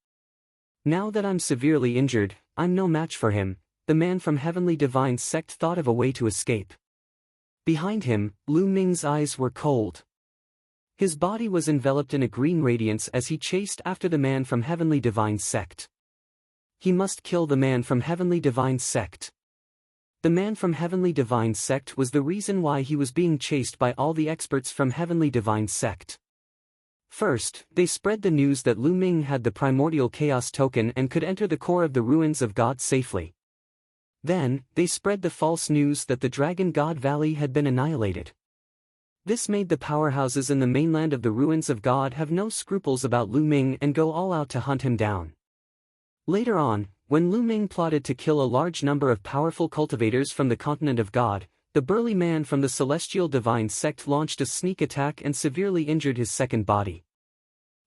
Now that I'm severely injured, I'm no match for him. The man from Heavenly Divine Sect thought of a way to escape. Behind him, Lu Ming's eyes were cold. His body was enveloped in a green radiance as he chased after the man from Heavenly Divine Sect. He must kill the man from Heavenly Divine Sect. The man from Heavenly Divine Sect was the reason why he was being chased by all the experts from Heavenly Divine Sect. First, they spread the news that Lu Ming had the primordial chaos token and could enter the core of the ruins of God safely. Then, they spread the false news that the Dragon God Valley had been annihilated. This made the powerhouses in the mainland of the ruins of God have no scruples about Lu Ming and go all out to hunt him down. Later on, when Lu Ming plotted to kill a large number of powerful cultivators from the continent of God, the burly man from the Celestial Divine Sect launched a sneak attack and severely injured his second body.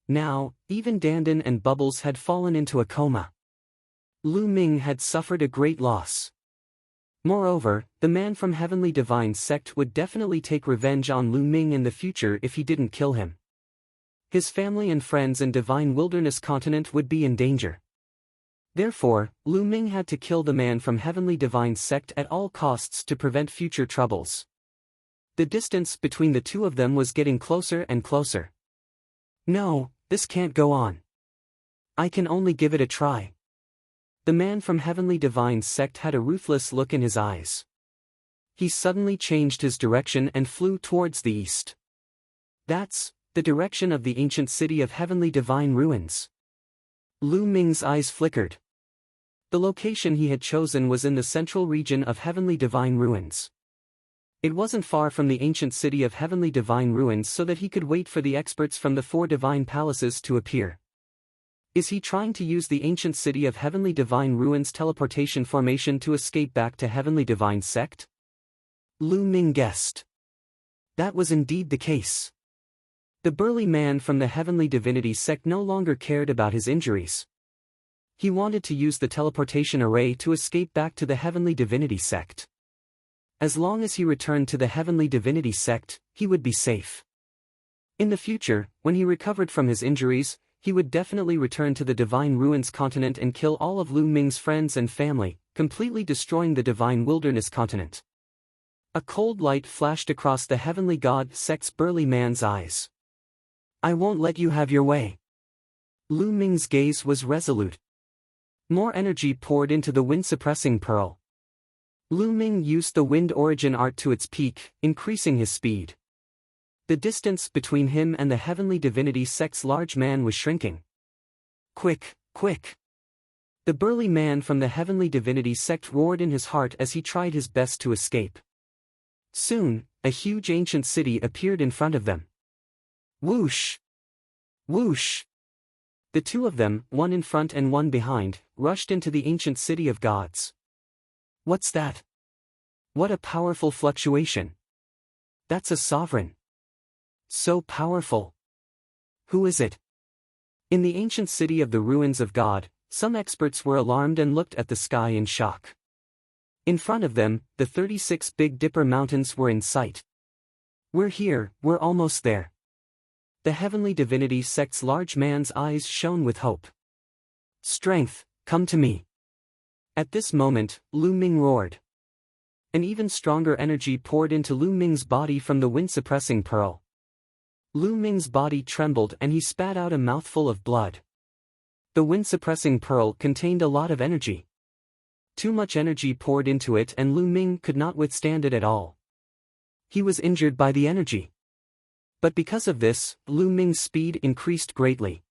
Now, even Dandan and Bubbles had fallen into a coma. Lu Ming had suffered a great loss. Moreover, the man from Heavenly Divine Sect would definitely take revenge on Lu Ming in the future if he didn't kill him. His family and friends in Divine Wilderness Continent would be in danger. Therefore, Lu Ming had to kill the man from Heavenly Divine Sect at all costs to prevent future troubles. The distance between the two of them was getting closer and closer. No, this can't go on. I can only give it a try. The man from Heavenly Divine Sect had a ruthless look in his eyes. He suddenly changed his direction and flew towards the east. That's the direction of the ancient city of Heavenly Divine Ruins. Lu Ming's eyes flickered. The location he had chosen was in the central region of Heavenly Divine Ruins. It wasn't far from the ancient city of Heavenly Divine Ruins so that he could wait for the experts from the 4 divine palaces to appear. Is he trying to use the ancient city of Heavenly Divine Ruins teleportation formation to escape back to Heavenly Divine Sect? Lu Ming guessed. That was indeed the case. The burly man from the Heavenly Divinity Sect no longer cared about his injuries. He wanted to use the teleportation array to escape back to the Heavenly Divinity Sect. As long as he returned to the Heavenly Divinity Sect, he would be safe. In the future, when he recovered from his injuries, he would definitely return to the Divine Ruins Continent and kill all of Lu Ming's friends and family, completely destroying the Divine Wilderness Continent. A cold light flashed across the Heavenly God Sect's burly man's eyes. I won't let you have your way. Lu Ming's gaze was resolute. More energy poured into the wind-suppressing pearl. Lu Ming used the wind origin art to its peak, increasing his speed. The distance between him and the Heavenly Divinity Sect's large man was shrinking. Quick, quick! The burly man from the Heavenly Divinity Sect roared in his heart as he tried his best to escape. Soon, a huge ancient city appeared in front of them. Whoosh! Whoosh! The two of them, one in front and one behind, rushed into the ancient city of gods. What's that? What a powerful fluctuation! That's a sovereign. So powerful. Who is it? In the ancient city of the ruins of God, some experts were alarmed and looked at the sky in shock. In front of them, the 36 Big Dipper Mountains were in sight. We're here, we're almost there. The Heavenly Divinity Sect's large man's eyes shone with hope. Strength, come to me. At this moment, Lu Ming roared. An even stronger energy poured into Lu Ming's body from the wind-suppressing pearl. Lu Ming's body trembled and he spat out a mouthful of blood. The wind-suppressing pearl contained a lot of energy. Too much energy poured into it and Lu Ming could not withstand it at all. He was injured by the energy. But because of this, Lu Ming's speed increased greatly.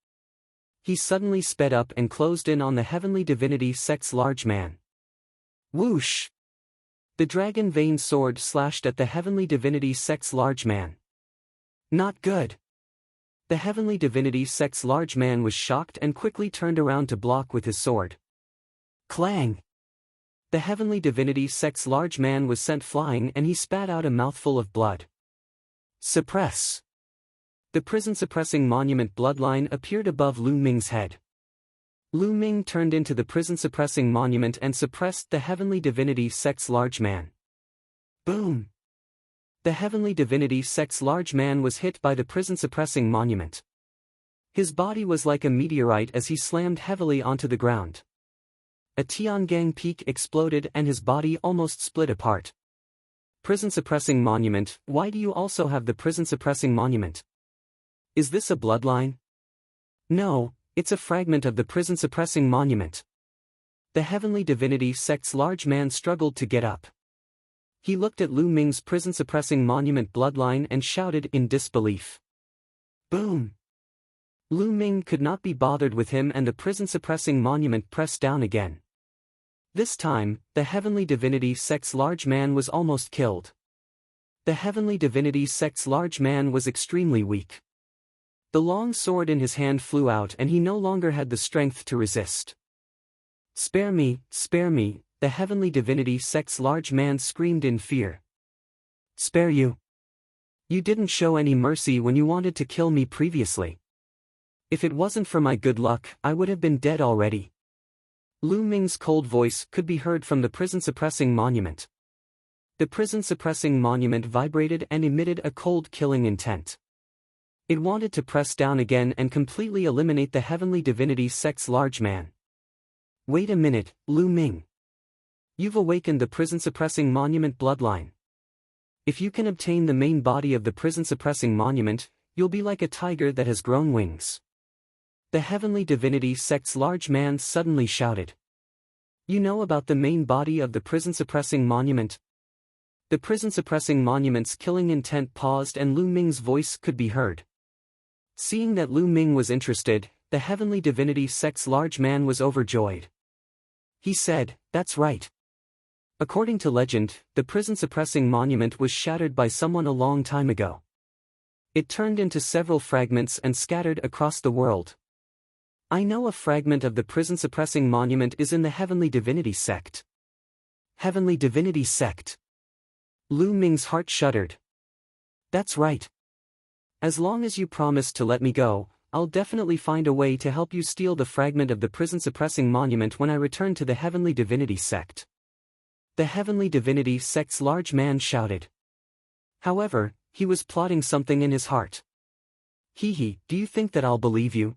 He suddenly sped up and closed in on the Heavenly Divinity Sect's large man. Whoosh! The dragon vein sword slashed at the Heavenly Divinity Sect's large man. Not good. The Heavenly Divinity Sect's large man was shocked and quickly turned around to block with his sword. Clang! The Heavenly Divinity Sect's large man was sent flying and he spat out a mouthful of blood. Suppress! The prison-suppressing monument bloodline appeared above Lu Ming's head. Lu Ming turned into the prison-suppressing monument and suppressed the heavenly divinity sect's large man. Boom! The heavenly divinity sect's large man was hit by the prison-suppressing monument. His body was like a meteorite as he slammed heavily onto the ground. A Tiangang peak exploded and his body almost split apart. Prison-suppressing monument, why do you also have the prison-suppressing monument? Is this a bloodline? No, it's a fragment of the prison-suppressing monument. The heavenly divinity sect's large man struggled to get up. He looked at Lu Ming's prison-suppressing monument bloodline and shouted in disbelief. Boom! Lu Ming could not be bothered with him and the prison-suppressing monument pressed down again. This time, the heavenly divinity sect's large man was almost killed. The heavenly divinity sect's large man was extremely weak. The long sword in his hand flew out and he no longer had the strength to resist. Spare me, the heavenly divinity sect's large man screamed in fear. Spare you? You didn't show any mercy when you wanted to kill me previously. If it wasn't for my good luck, I would have been dead already. Lu Ming's cold voice could be heard from the prison-suppressing monument. The prison-suppressing monument vibrated and emitted a cold killing intent. It wanted to press down again and completely eliminate the heavenly divinity sect's large man. Wait a minute, Lu Ming. You've awakened the prison-suppressing monument bloodline. If you can obtain the main body of the prison-suppressing monument, you'll be like a tiger that has grown wings. The heavenly divinity sect's large man suddenly shouted. You know about the main body of the prison-suppressing monument? The prison-suppressing monument's killing intent paused and Lu Ming's voice could be heard. Seeing that Lu Ming was interested, the heavenly divinity sect's large man was overjoyed. He said, that's right. According to legend, the prison-suppressing monument was shattered by someone a long time ago. It turned into several fragments and scattered across the world. I know a fragment of the prison-suppressing monument is in the heavenly divinity sect. Heavenly divinity sect. Lu Ming's heart shuddered. That's right. As long as you promise to let me go, I'll definitely find a way to help you steal the fragment of the prison-suppressing monument when I return to the heavenly divinity sect. The heavenly divinity sect's large man shouted. However, he was plotting something in his heart. Do you think that I'll believe you?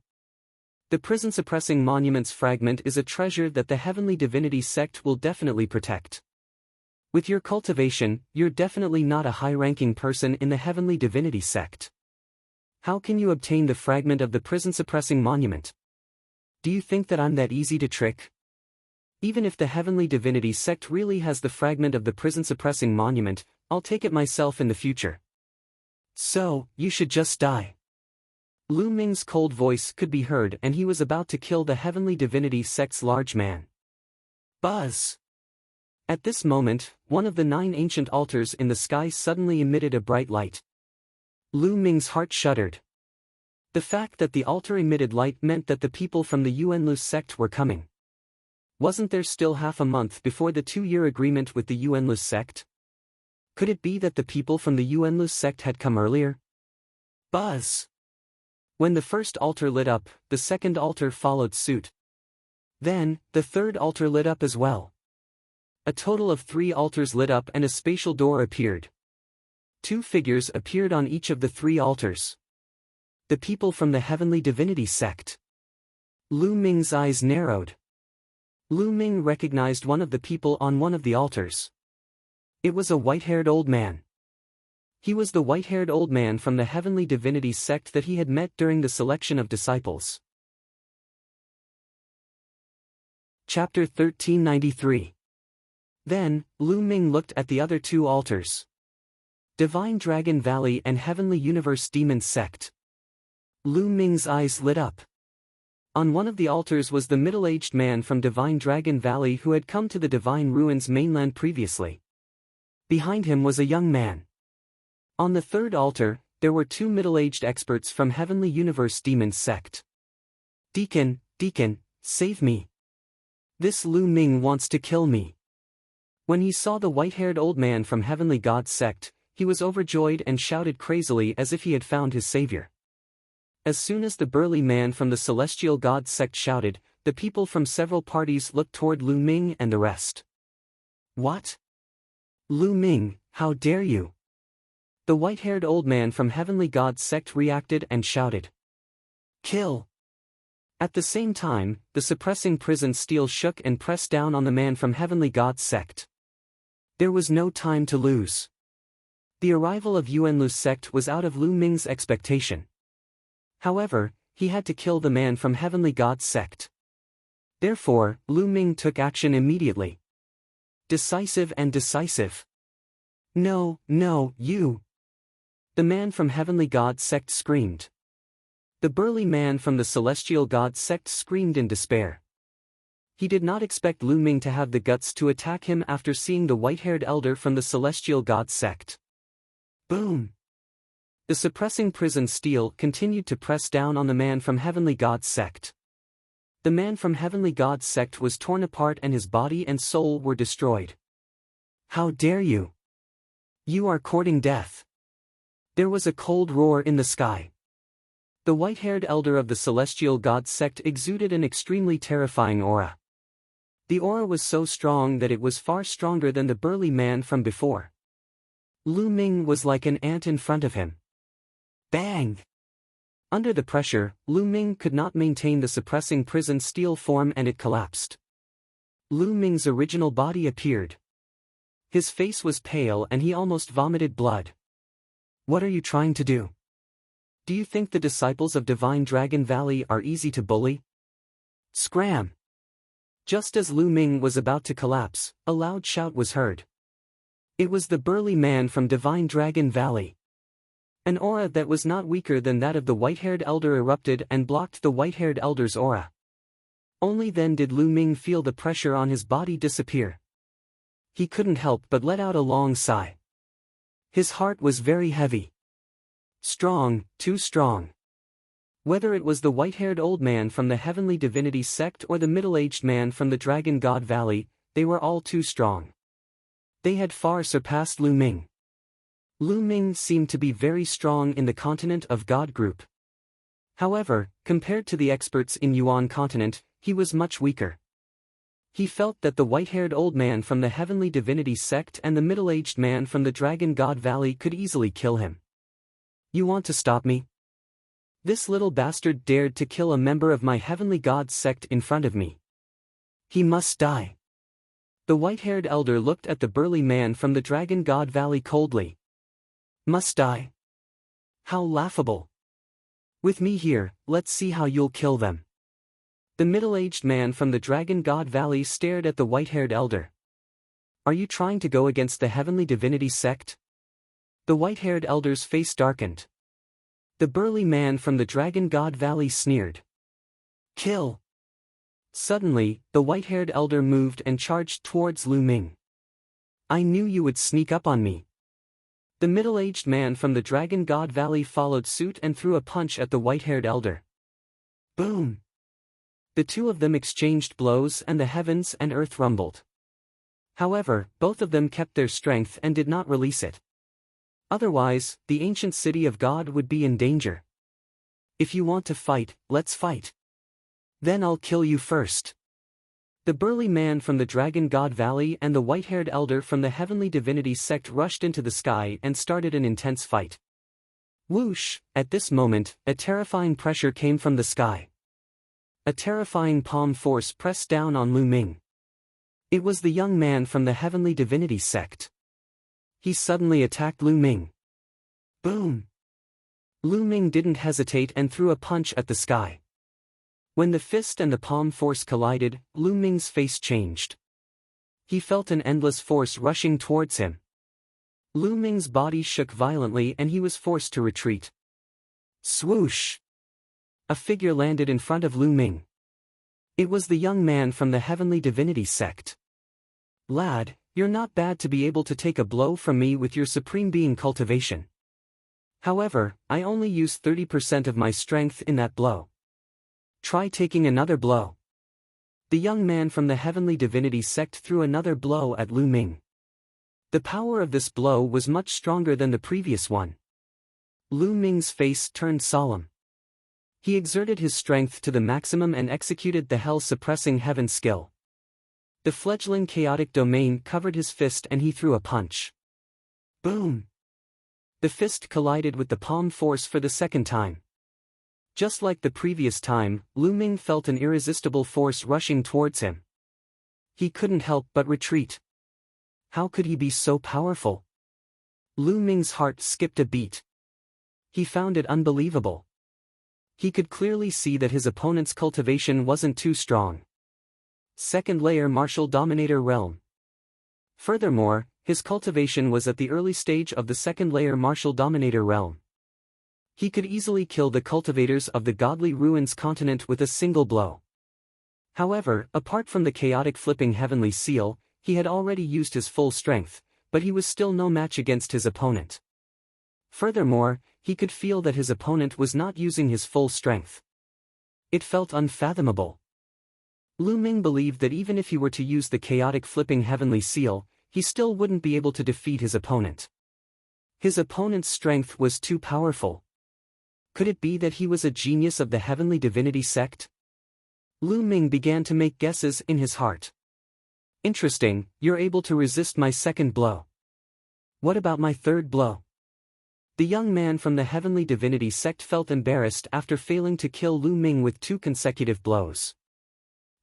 The prison-suppressing monument's fragment is a treasure that the heavenly divinity sect will definitely protect. With your cultivation, you're definitely not a high-ranking person in the heavenly divinity sect. How can you obtain the fragment of the prison-suppressing monument? Do you think that I'm that easy to trick? Even if the heavenly divinity sect really has the fragment of the prison-suppressing monument, I'll take it myself in the future. So, you should just die. Lu Ming's cold voice could be heard and he was about to kill the heavenly divinity sect's large man. Buzz! At this moment, one of the 9 ancient altars in the sky suddenly emitted a bright light. Lu Ming's heart shuddered. The fact that the altar emitted light meant that the people from the Yuanlu sect were coming. Wasn't there still half a month before the 2-year agreement with the Yuanlu sect? Could it be that the people from the Yuanlu sect had come earlier? Buzz! When the first altar lit up, the second altar followed suit. Then, the third altar lit up as well. A total of 3 altars lit up and a spatial door appeared. 2 figures appeared on each of the 3 altars. The people from the heavenly divinity sect. Lu Ming's eyes narrowed. Lu Ming recognized one of the people on one of the altars. It was a white-haired old man. He was the white-haired old man from the heavenly divinity sect that he had met during the selection of disciples. Chapter 1393. Then, Lu Ming looked at the other 2 altars. Divine Dragon Valley and Heavenly Universe Demon Sect. Lu Ming's eyes lit up. On one of the altars was the middle-aged man from Divine Dragon Valley who had come to the Divine Ruins mainland previously. Behind him was a young man. On the third altar, there were 2 middle-aged experts from Heavenly Universe Demon Sect. Deacon, save me. This Lu Ming wants to kill me. When he saw the white-haired old man from Heavenly God Sect, he was overjoyed and shouted crazily as if he had found his savior. As soon as the burly man from the Celestial God Sect shouted, the people from several parties looked toward Lu Ming and the rest. What? Lu Ming, how dare you? The white-haired old man from Heavenly God's sect reacted and shouted. Kill! At the same time, the suppressing prison steel shook and pressed down on the man from Heavenly God's sect. There was no time to lose. The arrival of Yuan Lu's sect was out of Lu Ming's expectation. However, he had to kill the man from Heavenly God's sect. Therefore, Lu Ming took action immediately. Decisive and decisive. No, no, you! The man from Heavenly God's sect screamed. The burly man from the Celestial God's sect screamed in despair. He did not expect Lu Ming to have the guts to attack him after seeing the white-haired elder from the Celestial God's sect. Boom! The suppressing prison steel continued to press down on the man from Heavenly God's sect. The man from Heavenly God's sect was torn apart and his body and soul were destroyed. How dare you! You are courting death. There was a cold roar in the sky. The white-haired elder of the Celestial God's sect exuded an extremely terrifying aura. The aura was so strong that it was far stronger than the burly man from before. Lu Ming was like an ant in front of him. Bang! Under the pressure, Lu Ming could not maintain the suppressing prison steel form and it collapsed. Lu Ming's original body appeared. His face was pale and he almost vomited blood. What are you trying to do? Do you think the disciples of Divine Dragon Valley are easy to bully? Scram! Just as Lu Ming was about to collapse, a loud shout was heard. It was the burly man from Divine Dragon Valley. An aura that was not weaker than that of the white-haired elder erupted and blocked the white-haired elder's aura. Only then did Lu Ming feel the pressure on his body disappear. He couldn't help but let out a long sigh. His heart was very heavy. Strong, too strong. Whether it was the white-haired old man from the Heavenly Divinity sect or the middle-aged man from the Dragon God Valley, they were all too strong. They had far surpassed Lu Ming. Lu Ming seemed to be very strong in the continent of God group. However, compared to the experts in Yuan continent, he was much weaker. He felt that the white-haired old man from the Heavenly Divinity sect and the middle-aged man from the Dragon God Valley could easily kill him. You want to stop me? This little bastard dared to kill a member of my Heavenly God sect in front of me. He must die. The white-haired elder looked at the burly man from the Dragon God Valley coldly. Must die? How laughable. With me here, let's see how you'll kill them. The middle-aged man from the Dragon God Valley stared at the white-haired elder. Are you trying to go against the Heavenly Divinity sect? The white-haired elder's face darkened. The burly man from the Dragon God Valley sneered. Kill! Suddenly, the white-haired elder moved and charged towards Lu Ming. I knew you would sneak up on me. The middle-aged man from the Dragon God Valley followed suit and threw a punch at the white-haired elder. Boom! The two of them exchanged blows and the heavens and earth rumbled. However, both of them kept their strength and did not release it. Otherwise, the ancient city of God would be in danger. If you want to fight, let's fight. Then I'll kill you first. The burly man from the Dragon God Valley and the white-haired elder from the Heavenly Divinity sect rushed into the sky and started an intense fight. Whoosh! At this moment, a terrifying pressure came from the sky. A terrifying palm force pressed down on Lu Ming. It was the young man from the Heavenly Divinity sect. He suddenly attacked Lu Ming. Boom! Lu Ming didn't hesitate and threw a punch at the sky. When the fist and the palm force collided, Lu Ming's face changed. He felt an endless force rushing towards him. Lu Ming's body shook violently and he was forced to retreat. Swoosh! A figure landed in front of Lu Ming. It was the young man from the Heavenly Divinity sect. Lad, you're not bad to be able to take a blow from me with your Supreme Being cultivation. However, I only used 30% of my strength in that blow. Try taking another blow. The young man from the Heavenly Divinity sect threw another blow at Lu Ming. The power of this blow was much stronger than the previous one. Lu Ming's face turned solemn. He exerted his strength to the maximum and executed the hell-suppressing heaven skill. The fledgling chaotic domain covered his fist and he threw a punch. Boom! The fist collided with the palm force for the second time. Just like the previous time, Lu Ming felt an irresistible force rushing towards him. He couldn't help but retreat. How could he be so powerful? Lu Ming's heart skipped a beat. He found it unbelievable. He could clearly see that his opponent's cultivation wasn't too strong. Second layer martial dominator realm. Furthermore, his cultivation was at the early stage of the second layer martial dominator realm. He could easily kill the cultivators of the godly ruins continent with a single blow. However, apart from the chaotic flipping heavenly seal, he had already used his full strength, but he was still no match against his opponent. Furthermore, he could feel that his opponent was not using his full strength. It felt unfathomable. Lu Ming believed that even if he were to use the chaotic flipping heavenly seal, he still wouldn't be able to defeat his opponent. His opponent's strength was too powerful. Could it be that he was a genius of the heavenly divinity sect? Lu Ming began to make guesses in his heart. Interesting, you're able to resist my second blow. What about my third blow? The young man from the heavenly divinity sect felt embarrassed after failing to kill Lu Ming with 2 consecutive blows.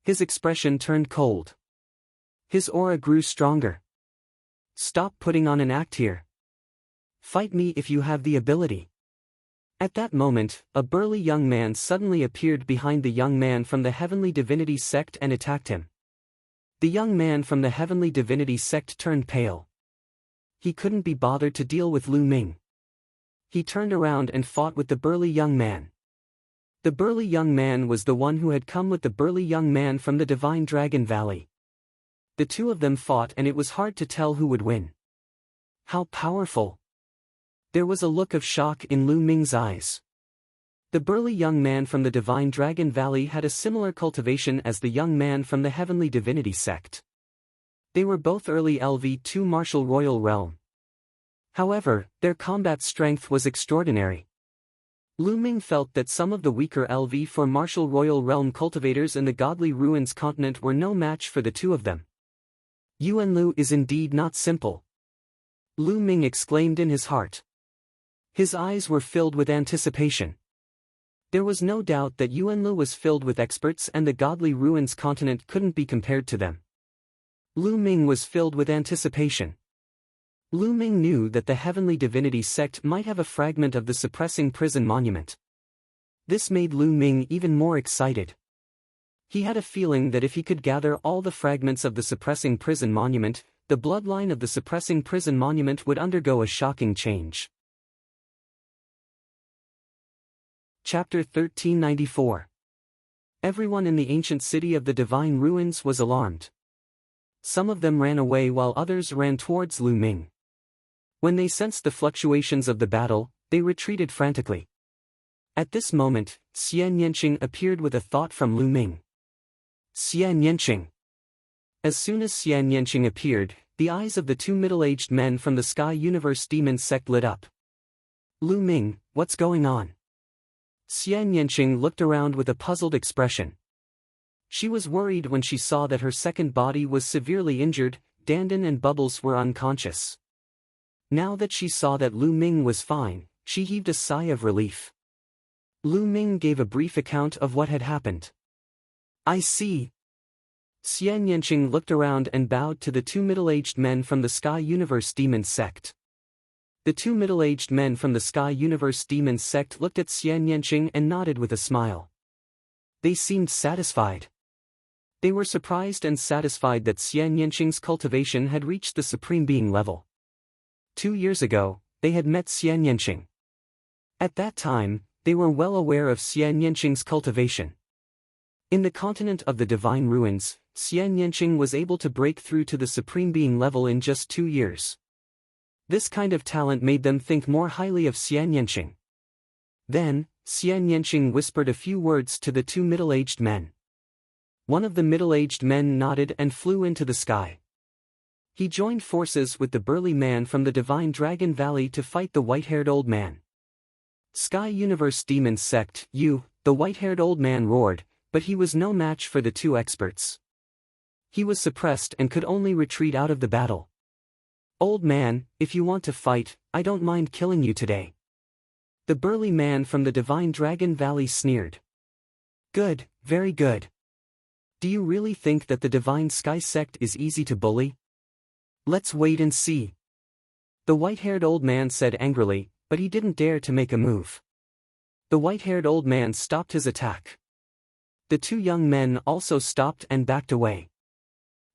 His expression turned cold. His aura grew stronger. Stop putting on an act here. Fight me if you have the ability. At that moment, a burly young man suddenly appeared behind the young man from the heavenly divinity sect and attacked him. The young man from the heavenly divinity sect turned pale. He couldn't be bothered to deal with Lu Ming. He turned around and fought with the burly young man. The burly young man was the one who had come with the burly young man from the Divine Dragon Valley. The two of them fought and it was hard to tell who would win. How powerful! There was a look of shock in Lu Ming's eyes. The burly young man from the Divine Dragon Valley had a similar cultivation as the young man from the Heavenly Divinity sect. They were both early LV2 Martial Royal Realm. However, their combat strength was extraordinary. Lu Ming felt that some of the weaker LV4 Martial Royal Realm cultivators in the Godly Ruins continent were no match for the two of them. Yuan Lu is indeed not simple. Lu Ming exclaimed in his heart. His eyes were filled with anticipation. There was no doubt that Yuan Lu was filled with experts and the Godly Ruins continent couldn't be compared to them. Lu Ming was filled with anticipation. Lu Ming knew that the Heavenly Divinity sect might have a fragment of the suppressing prison monument. This made Lu Ming even more excited. He had a feeling that if he could gather all the fragments of the suppressing prison monument, the bloodline of the suppressing prison monument would undergo a shocking change. Chapter 1394. Everyone in the ancient city of the Divine Ruins was alarmed. Some of them ran away while others ran towards Lu Ming. When they sensed the fluctuations of the battle, they retreated frantically. At this moment, Xian Yanqing appeared with a thought from Lu Ming. Xian Yanqing. As soon as Xian Yanqing appeared, the eyes of the two middle-aged men from the Sky Universe Demon sect lit up. Lu Ming, what's going on? Xian Yanqing looked around with a puzzled expression. She was worried when she saw that her second body was severely injured, Dandan and Bubbles were unconscious. Now that she saw that Lu Ming was fine, she heaved a sigh of relief. Lu Ming gave a brief account of what had happened. I see. Xian Yanqing looked around and bowed to the two middle-aged men from the Sky Universe Demon sect. The two middle-aged men from the Sky Universe Demon sect looked at Xian Yanqing and nodded with a smile. They seemed satisfied. They were surprised and satisfied that Xian Yanqing's cultivation had reached the Supreme Being level. 2 years ago, they had met Xian Yanqing. At that time, they were well aware of Xian Yanqing's cultivation. In the continent of the Divine Ruins, Xian Yanqing was able to break through to the Supreme Being level in just 2 years. This kind of talent made them think more highly of Xian Yanqing. Then, Xian Yanqing whispered a few words to the two middle-aged men. One of the middle-aged men nodded and flew into the sky. He joined forces with the burly man from the Divine Dragon Valley to fight the white-haired old man. Sky Universe Demon Sect, the white-haired old man roared, but he was no match for the two experts. He was suppressed and could only retreat out of the battle. "Old man, if you want to fight, I don't mind killing you today." The burly man from the Divine Dragon Valley sneered. "Good, very good. Do you really think that the Divine Sky sect is easy to bully? Let's wait and see." The white-haired old man said angrily, but he didn't dare to make a move. The white-haired old man stopped his attack. The two young men also stopped and backed away.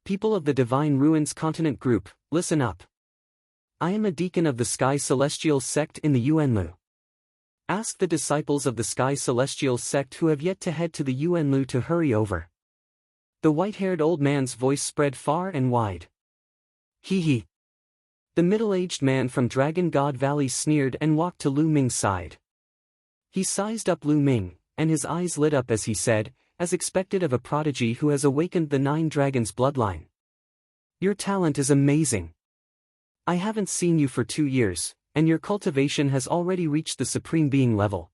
"People of the Divine Ruins Continent Group, listen up. I am a deacon of the Sky Celestial sect in the Yuanlu. Ask the disciples of the Sky Celestial sect who have yet to head to the Yuanlu to hurry over." The white-haired old man's voice spread far and wide. "Hee hee." The middle-aged man from Dragon God Valley sneered and walked to Lu Ming's side. He sized up Lu Ming, and his eyes lit up as he said, as expected of a prodigy who has awakened the 9 dragons bloodline. "Your talent is amazing. I haven't seen you for 2 years, and your cultivation has already reached the Supreme Being level.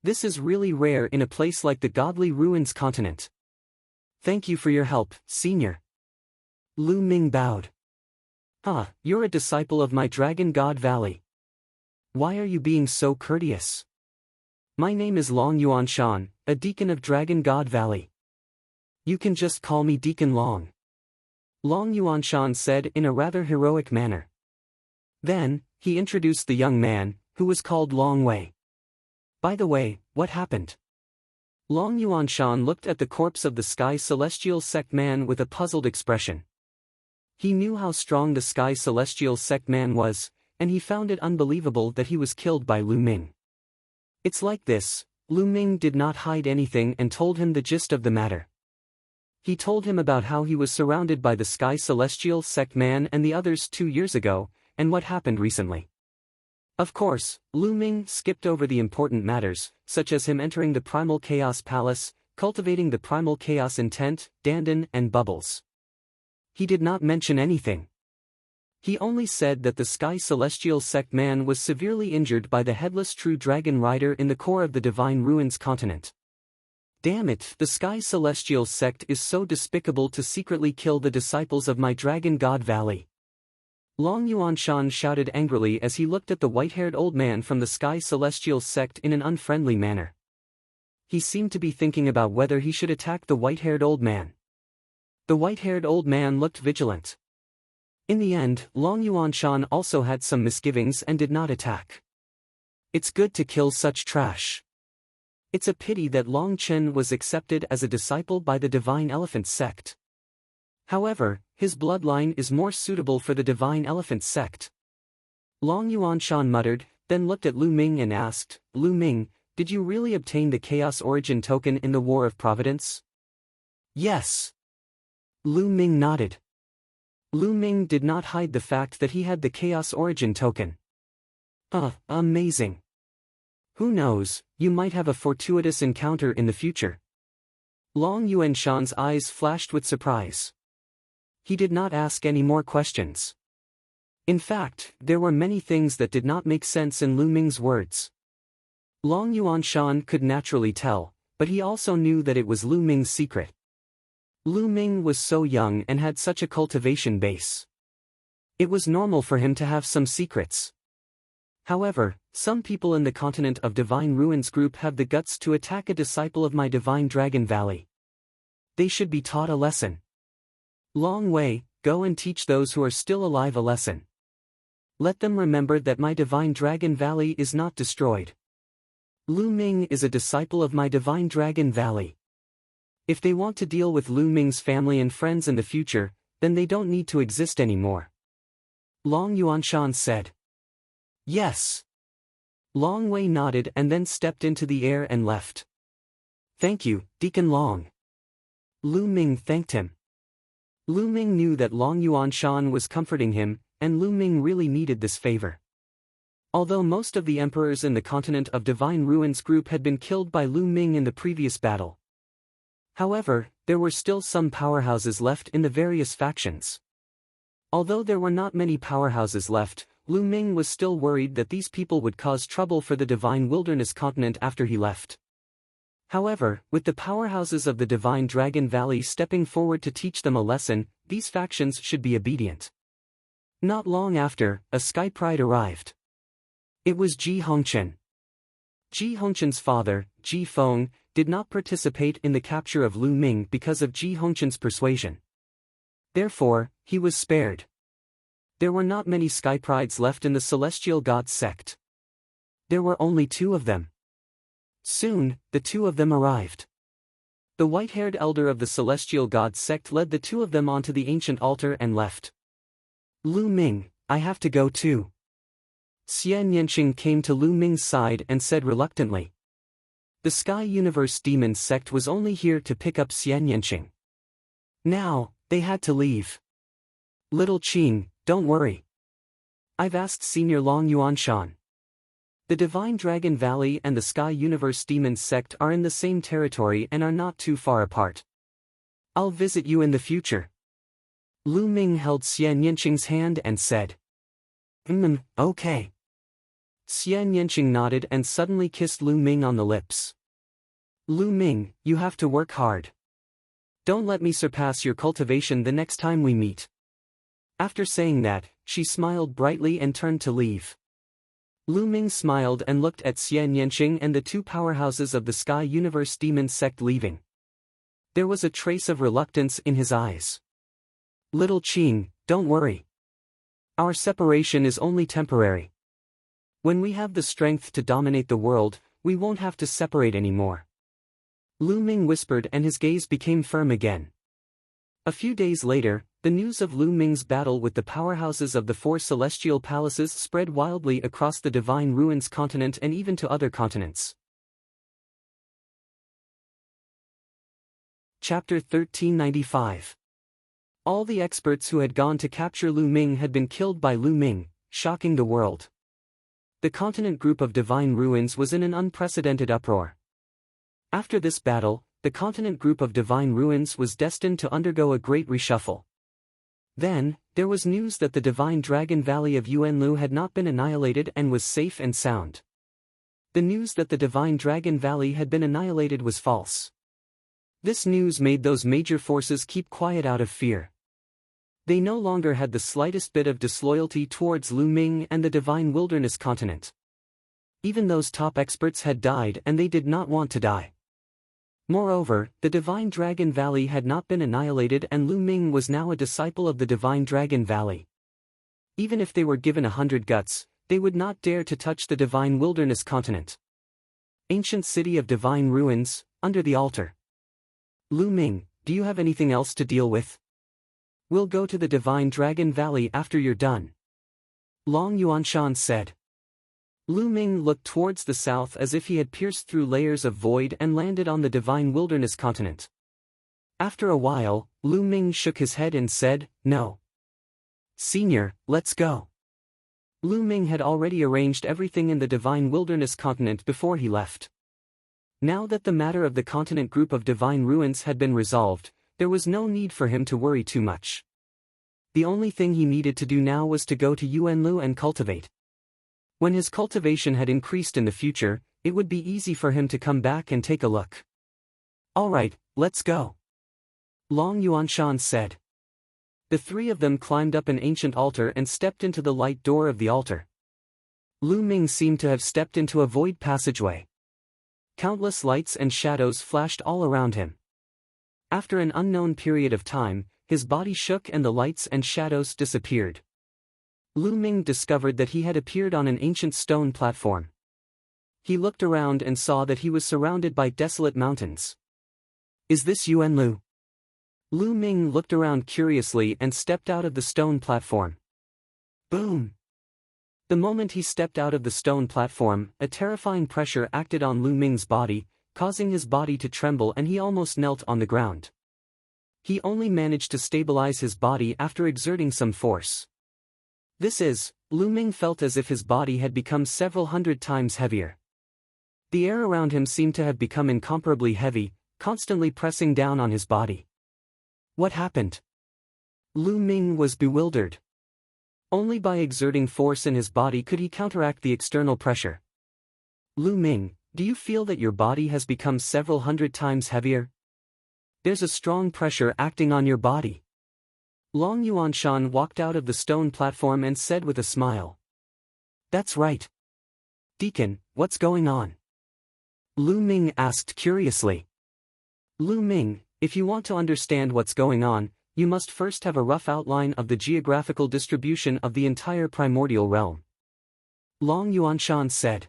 This is really rare in a place like the Godly Ruins continent. Thank you for your help, Senior." Lu Ming bowed. You're a disciple of my Dragon God Valley. Why are you being so courteous?" "My name is Long Yuanshan, a deacon of Dragon God Valley. You can just call me Deacon Long," Long Yuanshan said in a rather heroic manner. Then, he introduced the young man, who was called Long Wei. "By the way, what happened?" Long Yuanshan looked at the corpse of the Sky Celestial sect man with a puzzled expression. He knew how strong the Sky Celestial sect man was, and he found it unbelievable that he was killed by Lu Ming. "It's like this." Lu Ming did not hide anything and told him the gist of the matter. He told him about how he was surrounded by the Sky Celestial sect man and the others 2 years ago, and what happened recently. Of course, Lu Ming skipped over the important matters, such as him entering the Primal Chaos Palace, cultivating the Primal Chaos Intent, Dandan and Bubbles. He did not mention anything. He only said that the Sky Celestial sect man was severely injured by the headless true dragon rider in the core of the Divine Ruins continent. Damn it, the Sky Celestial sect is so despicable to secretly kill the disciples of my Dragon God Valley. Long Yuanshan shouted angrily as he looked at the white-haired old man from the Sky Celestial sect in an unfriendly manner. He seemed to be thinking about whether he should attack the white-haired old man. The white-haired old man looked vigilant. In the end, Long Yuanshan also had some misgivings and did not attack. It's good to kill such trash. It's a pity that Long Chen was accepted as a disciple by the Divine Elephant sect. However, his bloodline is more suitable for the Divine Elephant sect. Long Yuanshan muttered, then looked at Lu Ming and asked, "Lu Ming, did you really obtain the Chaos Origin token in the War of Providence?" "Yes." Lu Ming nodded. Lu Ming did not hide the fact that he had the Chaos Origin token. Amazing. Who knows, you might have a fortuitous encounter in the future." Long Yuanshan's eyes flashed with surprise. He did not ask any more questions. In fact, there were many things that did not make sense in Lu Ming's words. Long Yuanshan could naturally tell, but he also knew that it was Lu Ming's secret. Lu Ming was so young and had such a cultivation base. It was normal for him to have some secrets. However, some people in the continent of Divine Ruins group have the guts to attack a disciple of my Divine Dragon Valley. They should be taught a lesson. Long Wei, go and teach those who are still alive a lesson. Let them remember that my Divine Dragon Valley is not destroyed. Lu Ming is a disciple of my Divine Dragon Valley. If they want to deal with Lu Ming's family and friends in the future, then they don't need to exist anymore. Long Yuanshan said. Yes. Long Wei nodded and then stepped into the air and left. Thank you, Deacon Long. Lu Ming thanked him. Lu Ming knew that Long Yuanshan was comforting him, and Lu Ming really needed this favor. Although most of the emperors in the continent of Divine Ruins group had been killed by Lu Ming in the previous battle. However, there were still some powerhouses left in the various factions. Although there were not many powerhouses left, Lu Ming was still worried that these people would cause trouble for the Divine Wilderness continent after he left. However, with the powerhouses of the Divine Dragon Valley stepping forward to teach them a lesson, these factions should be obedient. Not long after, a Sky Pride arrived. It was Ji Hongchen. Ji Hongchen's father, Ji Feng, did not participate in the capture of Lu Ming because of Ji Hongchen's persuasion. Therefore, he was spared. There were not many Sky Prides left in the Celestial Gods sect. There were only 2 of them. Soon, the 2 of them arrived. The white-haired elder of the Celestial Gods sect led the 2 of them onto the ancient altar and left. Lu Ming, I have to go too. Xian Yanqing came to Lu Ming's side and said reluctantly. The Sky Universe Demons sect was only here to pick up Xian Yanqing. Now, they had to leave. Little Qing, don't worry. I've asked Senior Long Yuanshan. The Divine Dragon Valley and the Sky Universe Demons sect are in the same territory and are not too far apart. I'll visit you in the future. Lu Ming held Xian Yanqing's hand and said. Okay. Xian Yanqing nodded and suddenly kissed Lu Ming on the lips. Lu Ming, you have to work hard. Don't let me surpass your cultivation the next time we meet. After saying that, she smiled brightly and turned to leave. Lu Ming smiled and looked at Xian Yanqing and the 2 powerhouses of the Sky Universe Demon sect leaving. There was a trace of reluctance in his eyes. Little Qing, don't worry. Our separation is only temporary. When we have the strength to dominate the world, we won't have to separate anymore. Lu Ming whispered and his gaze became firm again. A few days later, the news of Lu Ming's battle with the powerhouses of the 4 celestial palaces spread wildly across the Divine Ruins continent and even to other continents. Chapter 1395. All the experts who had gone to capture Lu Ming had been killed by Lu Ming, shocking the world. The continent group of Divine Ruins was in an unprecedented uproar. After this battle, the continent group of Divine Ruins was destined to undergo a great reshuffle. Then, there was news that the Divine Dragon Valley of Yuanlu had not been annihilated and was safe and sound. The news that the Divine Dragon Valley had been annihilated was false. This news made those major forces keep quiet out of fear. They no longer had the slightest bit of disloyalty towards Lu Ming and the Divine Wilderness continent. Even those top experts had died and they did not want to die. Moreover, the Divine Dragon Valley had not been annihilated and Lu Ming was now a disciple of the Divine Dragon Valley. Even if they were given 100 guts, they would not dare to touch the Divine Wilderness continent. Ancient City of Divine Ruins, under the altar. Lu Ming, do you have anything else to deal with? We'll go to the Divine Dragon Valley after you're done. Long Yuanshan said. Lu Ming looked towards the south as if he had pierced through layers of void and landed on the Divine Wilderness continent. After a while, Lu Ming shook his head and said, No. Senior, let's go. Lu Ming had already arranged everything in the Divine Wilderness continent before he left. Now that the matter of the continent group of Divine Ruins had been resolved, there was no need for him to worry too much. The only thing he needed to do now was to go to Yuanlu and cultivate. When his cultivation had increased in the future, it would be easy for him to come back and take a look. Alright, let's go. Long Yuanshan said. The 3 of them climbed up an ancient altar and stepped into the light door of the altar. Lu Ming seemed to have stepped into a void passageway. Countless lights and shadows flashed all around him. After an unknown period of time, his body shook and the lights and shadows disappeared. Lu Ming discovered that he had appeared on an ancient stone platform. He looked around and saw that he was surrounded by desolate mountains. Is this Yuanlu? Lu Ming looked around curiously and stepped out of the stone platform. Boom! The moment he stepped out of the stone platform, a terrifying pressure acted on Lu Ming's body, causing his body to tremble and he almost knelt on the ground. He only managed to stabilize his body after exerting some force. Lu Ming felt as if his body had become several hundred times heavier. The air around him seemed to have become incomparably heavy, constantly pressing down on his body. What happened? Lu Ming was bewildered. Only by exerting force in his body could he counteract the external pressure. Lu Ming, Do you feel that your body has become several hundred times heavier? There's a strong pressure acting on your body. Long Yuanshan walked out of the stone platform and said with a smile. That's right. Deacon, what's going on? Lu Ming asked curiously. Lu Ming, if you want to understand what's going on, you must first have a rough outline of the geographical distribution of the entire primordial realm. Long Yuanshan said.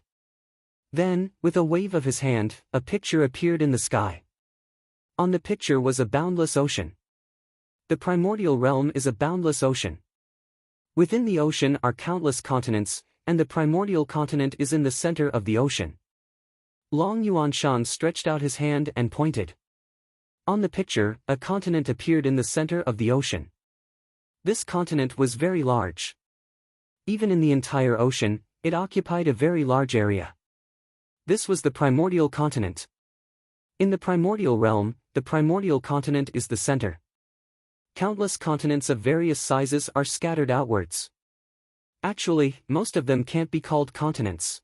Then, with a wave of his hand, a picture appeared in the sky. On the picture was a boundless ocean. The primordial realm is a boundless ocean. Within the ocean are countless continents, and the primordial continent is in the center of the ocean. Long Yuanshan stretched out his hand and pointed. On the picture, a continent appeared in the center of the ocean. This continent was very large. Even in the entire ocean, it occupied a very large area. This was the primordial continent. In the primordial realm, the primordial continent is the center. Countless continents of various sizes are scattered outwards. Actually, most of them can't be called continents.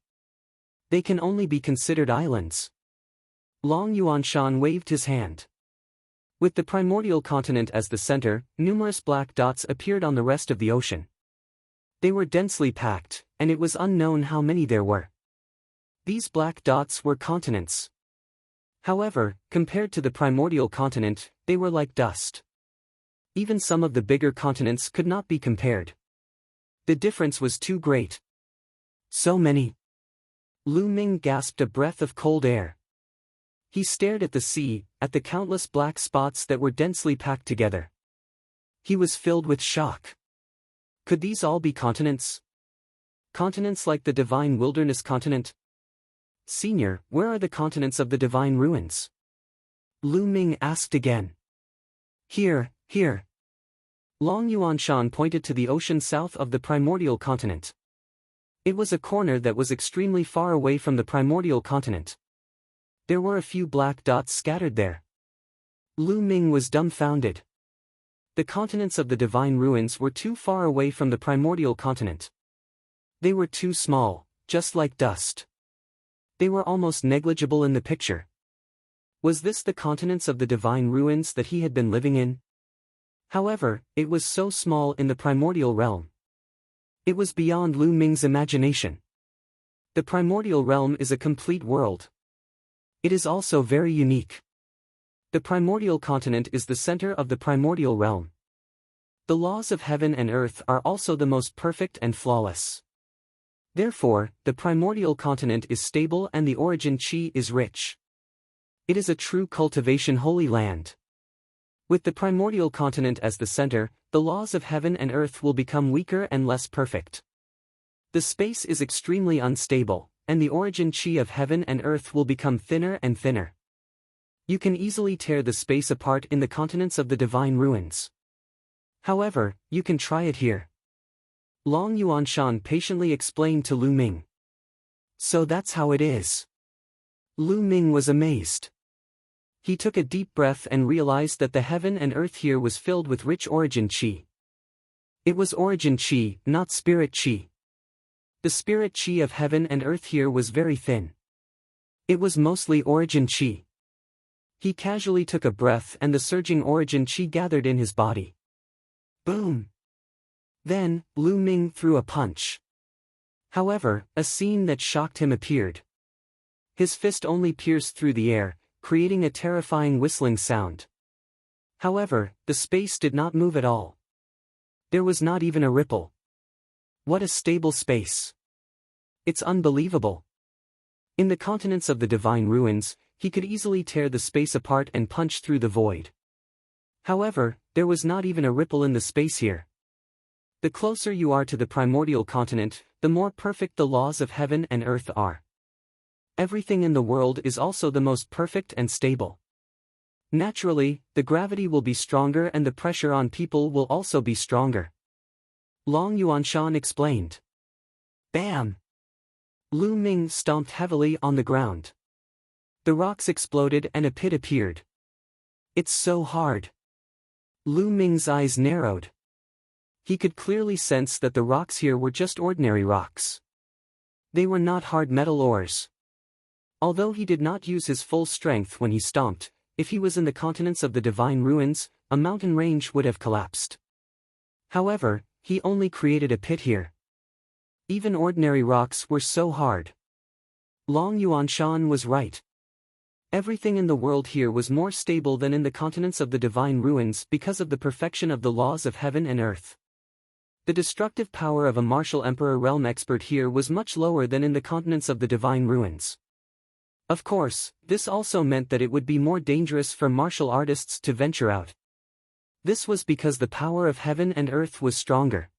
They can only be considered islands. Long Yuanshan waved his hand. With the primordial continent as the center, numerous black dots appeared on the rest of the ocean. They were densely packed, and it was unknown how many there were. These black dots were continents. However, compared to the primordial continent, they were like dust. Even some of the bigger continents could not be compared. The difference was too great. So many. Lu Ming gasped a breath of cold air. He stared at the sea, at the countless black spots that were densely packed together. He was filled with shock. Could these all be continents? Continents like the divine wilderness continent? Senior, where are the continents of the divine ruins? Lu Ming asked again. Here, here. Long Yuanshan pointed to the ocean south of the primordial continent. It was a corner that was extremely far away from the primordial continent. There were a few black dots scattered there. Lu Ming was dumbfounded. The continents of the divine ruins were too far away from the primordial continent. They were too small, just like dust. They were almost negligible in the picture. Was this the continents of the divine ruins that he had been living in? However, it was so small in the primordial realm. It was beyond Lu Ming's imagination. The primordial realm is a complete world. It is also very unique. The primordial continent is the center of the primordial realm. The laws of heaven and earth are also the most perfect and flawless. Therefore, the primordial continent is stable and the origin chi is rich. It is a true cultivation holy land. With the primordial continent as the center, the laws of heaven and earth will become weaker and less perfect. The space is extremely unstable, and the origin chi of heaven and earth will become thinner and thinner. You can easily tear the space apart in the continents of the divine ruins. However, you can try it here. Long Yuanshan patiently explained to Lu Ming. So that's how it is. Lu Ming was amazed. He took a deep breath and realized that the heaven and earth here was filled with rich origin chi. It was origin chi, not spirit chi. The spirit chi of heaven and earth here was very thin. It was mostly origin chi. He casually took a breath and the surging origin chi gathered in his body. Boom! Then, Lu Ming threw a punch. However, a scene that shocked him appeared. His fist only pierced through the air, creating a terrifying whistling sound. However, the space did not move at all. There was not even a ripple. What a stable space. It's unbelievable. In the continents of the divine ruins, he could easily tear the space apart and punch through the void. However, there was not even a ripple in the space here. The closer you are to the primordial continent, the more perfect the laws of heaven and earth are. Everything in the world is also the most perfect and stable. Naturally, the gravity will be stronger and the pressure on people will also be stronger. Long Yuanshan explained. Bam! Lu Ming stomped heavily on the ground. The rocks exploded and a pit appeared. It's so hard. Lu Ming's eyes narrowed. He could clearly sense that the rocks here were just ordinary rocks. They were not hard metal ores. Although he did not use his full strength when he stomped, if he was in the continents of the divine ruins, a mountain range would have collapsed. However, he only created a pit here. Even ordinary rocks were so hard. Long Yuanshan was right. Everything in the world here was more stable than in the continents of the divine ruins because of the perfection of the laws of heaven and earth. The destructive power of a martial emperor realm expert here was much lower than in the continents of the divine ruins. Of course, this also meant that it would be more dangerous for martial artists to venture out. This was because the power of heaven and earth was stronger.